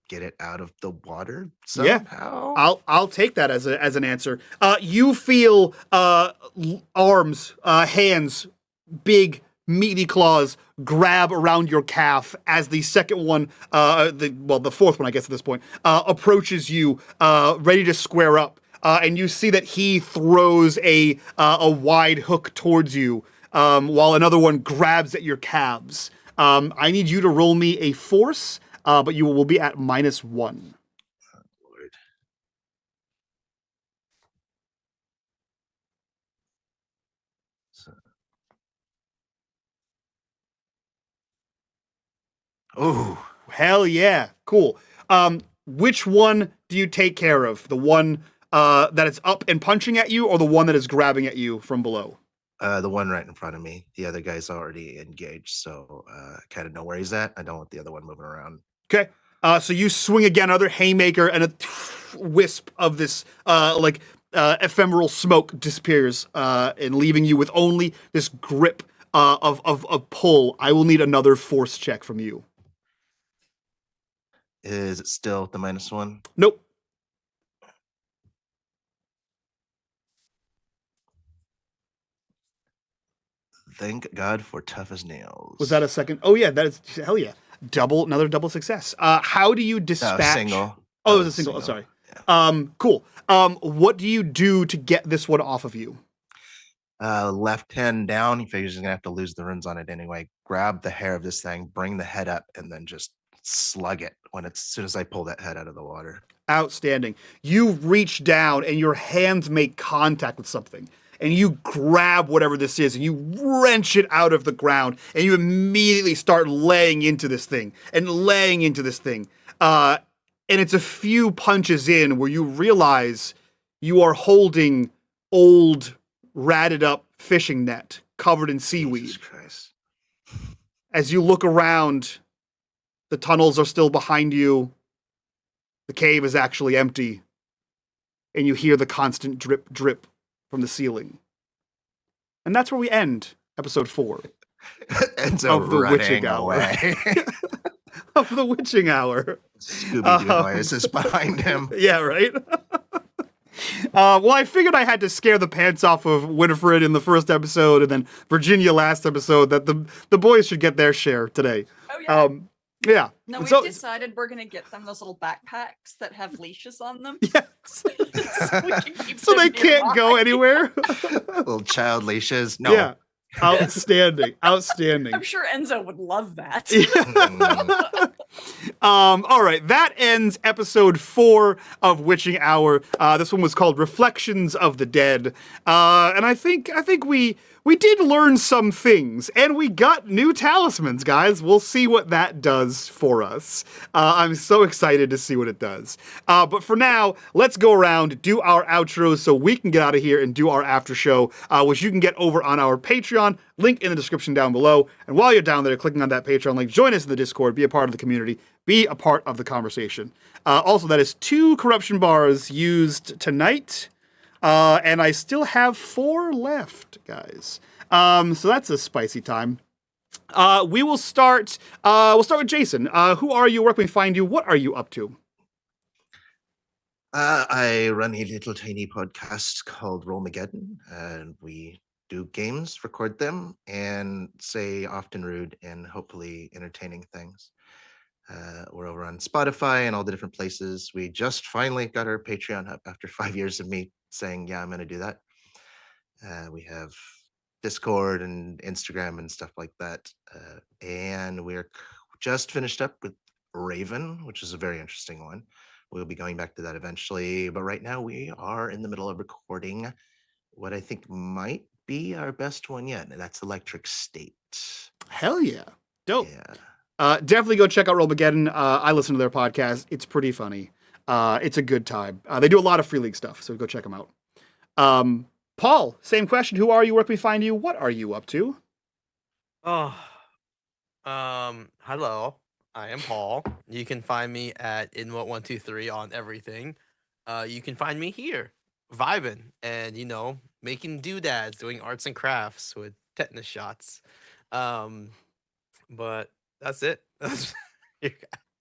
get it out of the water somehow. Yeah, I'll take that as an answer. You feel arms, hands, big meaty claws grab around your calf as the second one, the fourth one, I guess at this point, approaches you, ready to square up. And you see that he throws a wide hook towards you, while another one grabs at your calves. I need you to roll me a force. But you will be at -1. Oh, Lord. So. Oh, hell yeah. Cool. Which one do you take care of? The one that is up and punching at you, or the one that is grabbing at you from below? The one right in front of me. The other guy's already engaged, so I kind of know where he's at. I don't want the other one moving around. Okay. So you swing again, another haymaker, and a wisp of this ephemeral smoke disappears, and leaving you with only this grip of pull. I will need another force check from you. Is it still the -1? Nope. Thank God for tough as nails. Was that a second? Oh yeah, that is hell yeah. Another double success. How do you dispatch? Single. Oh, it was a single. Oh, sorry. Yeah. Cool. What do you do to get this one off of you? Left hand down. He figures he's gonna have to lose the runes on it anyway. Grab the hair of this thing, bring the head up, and then just slug it as soon as I pull that head out of the water. Outstanding. You reach down and your hands make contact with something. And you grab whatever this is and you wrench it out of the ground and you immediately start laying into this thing and laying into this thing. And it's a few punches in where you realize you are holding old, ratted up fishing net covered in seaweed. Jesus Christ. As you look around, the tunnels are still behind you. The cave is actually empty. And you hear the constant drip, drip from the ceiling. And that's where we end episode 4 of the Witching Hour. Of the Witching Hour. Scooby-Doo noise is behind him. Yeah, right? Well, I figured I had to scare the pants off of Winifred in the first episode and then Virginia last episode that the boys should get their share today. Oh, yeah. Yeah. No, we've So- decided we're going to get them those little backpacks that have leashes on them. Yes. So we can keep So them they can't go nearby. anywhere. Little child leashes. No. Yeah. Outstanding. Outstanding. I'm sure Enzo would love that. All right, that ends episode 4 of Witching Hour. This one was called Reflections of the Dead, and I think we did learn some things, and we got new talismans, guys. We'll see what that does for us. I'm so excited to see what it does. But for now, let's go around, do our outros so we can get out of here and do our after show, which you can get over on our Patreon, link in the description down below. And while you're down there, clicking on that Patreon link, join us in the Discord, be a part of the community, be a part of the conversation. Also, that is 2 corruption bars used tonight. And I still have 4 left, guys. So that's a spicy time. We'll start with Jason. Who are you? Where can we find you? What are you up to? I run a little tiny podcast called Rollmageddon, and we do games, record them, and say often rude and hopefully entertaining things. We're over on Spotify and all the different places. We just finally got our Patreon up after 5 years of me saying, yeah, I'm going to do that. We have Discord and Instagram and stuff like that. And we're just finished up with Raven, which is a very interesting one. We'll be going back to that eventually. But right now we are in the middle of recording what I think might be our best one yet. And that's Electric State. Hell yeah. Dope. Yeah. Definitely go check out Rollmageddon. I listen to their podcast. It's pretty funny. It's a good time. They do a lot of Free League stuff, so go check them out. Paul, same question. Who are you? Where can we find you? What are you up to? Oh, hello. I am Paul. You can find me at inwhat123 on everything. You can find me here, vibing and making doodads, doing arts and crafts with tetanus shots. But that's it.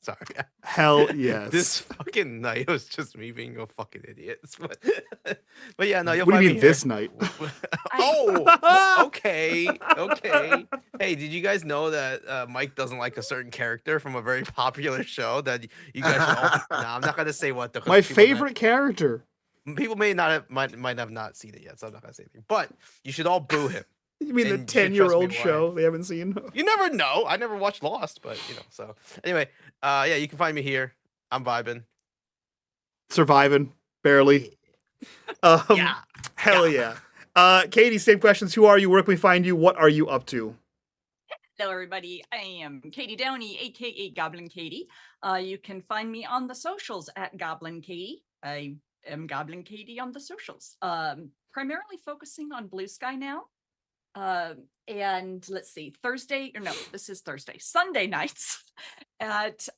Sorry. Hell yes. This fucking night was just me being a fucking idiot. But yeah, no, you'll What do find you me mean here. this night? Oh, okay. Hey, did you guys know that Mike doesn't like a certain character from a very popular show that you guys should all... Nah, I'm not gonna say what the My favorite character. people may not have might have not seen it yet, so I'm not gonna say anything. But you should all boo him. You mean the And you should trust me 10-year-old why. show they haven't seen? You never know. I never watched Lost, but so anyway, yeah, you can find me here. I'm vibing. Surviving, barely. Yeah. Hell yeah. Katie, same questions. Who are you? Where can we find you? What are you up to? Hello, everybody. I am Katie Downey, aka Goblin Katie. You can find me on the socials at Goblin Katie. I am Goblin Katie on the socials. Primarily focusing on Blue Sky now. And let's see, Sunday nights at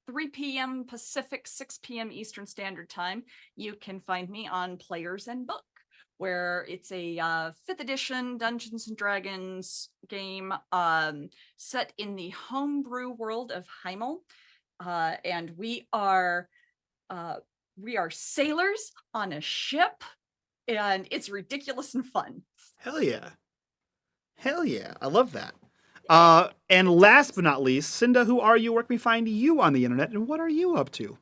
3 p.m. Pacific, 6 p.m. Eastern Standard Time. You can find me on Players and Book, where it's a 5th edition Dungeons and Dragons game set in the homebrew world of Heimel. And we are sailors on a ship, and it's ridiculous and fun. Hell yeah. Hell yeah. I love that. And last but not least, Cinda, who are you? Where can we find you on the internet? And what are you up to?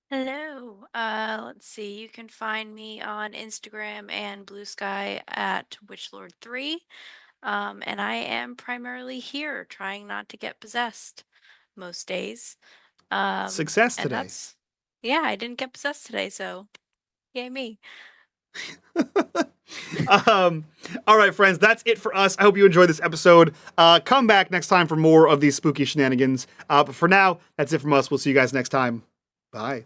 Hello. Let's see. You can find me on Instagram and Blue Sky at WitchLord3. And I am primarily here trying not to get possessed most days. Success And today. yeah, I didn't get possessed today, so yay me. All right, friends, that's it for us. I hope you enjoyed this episode. Come back next time for more of these spooky shenanigans. But for now, that's it from us. We'll see you guys next time. Bye.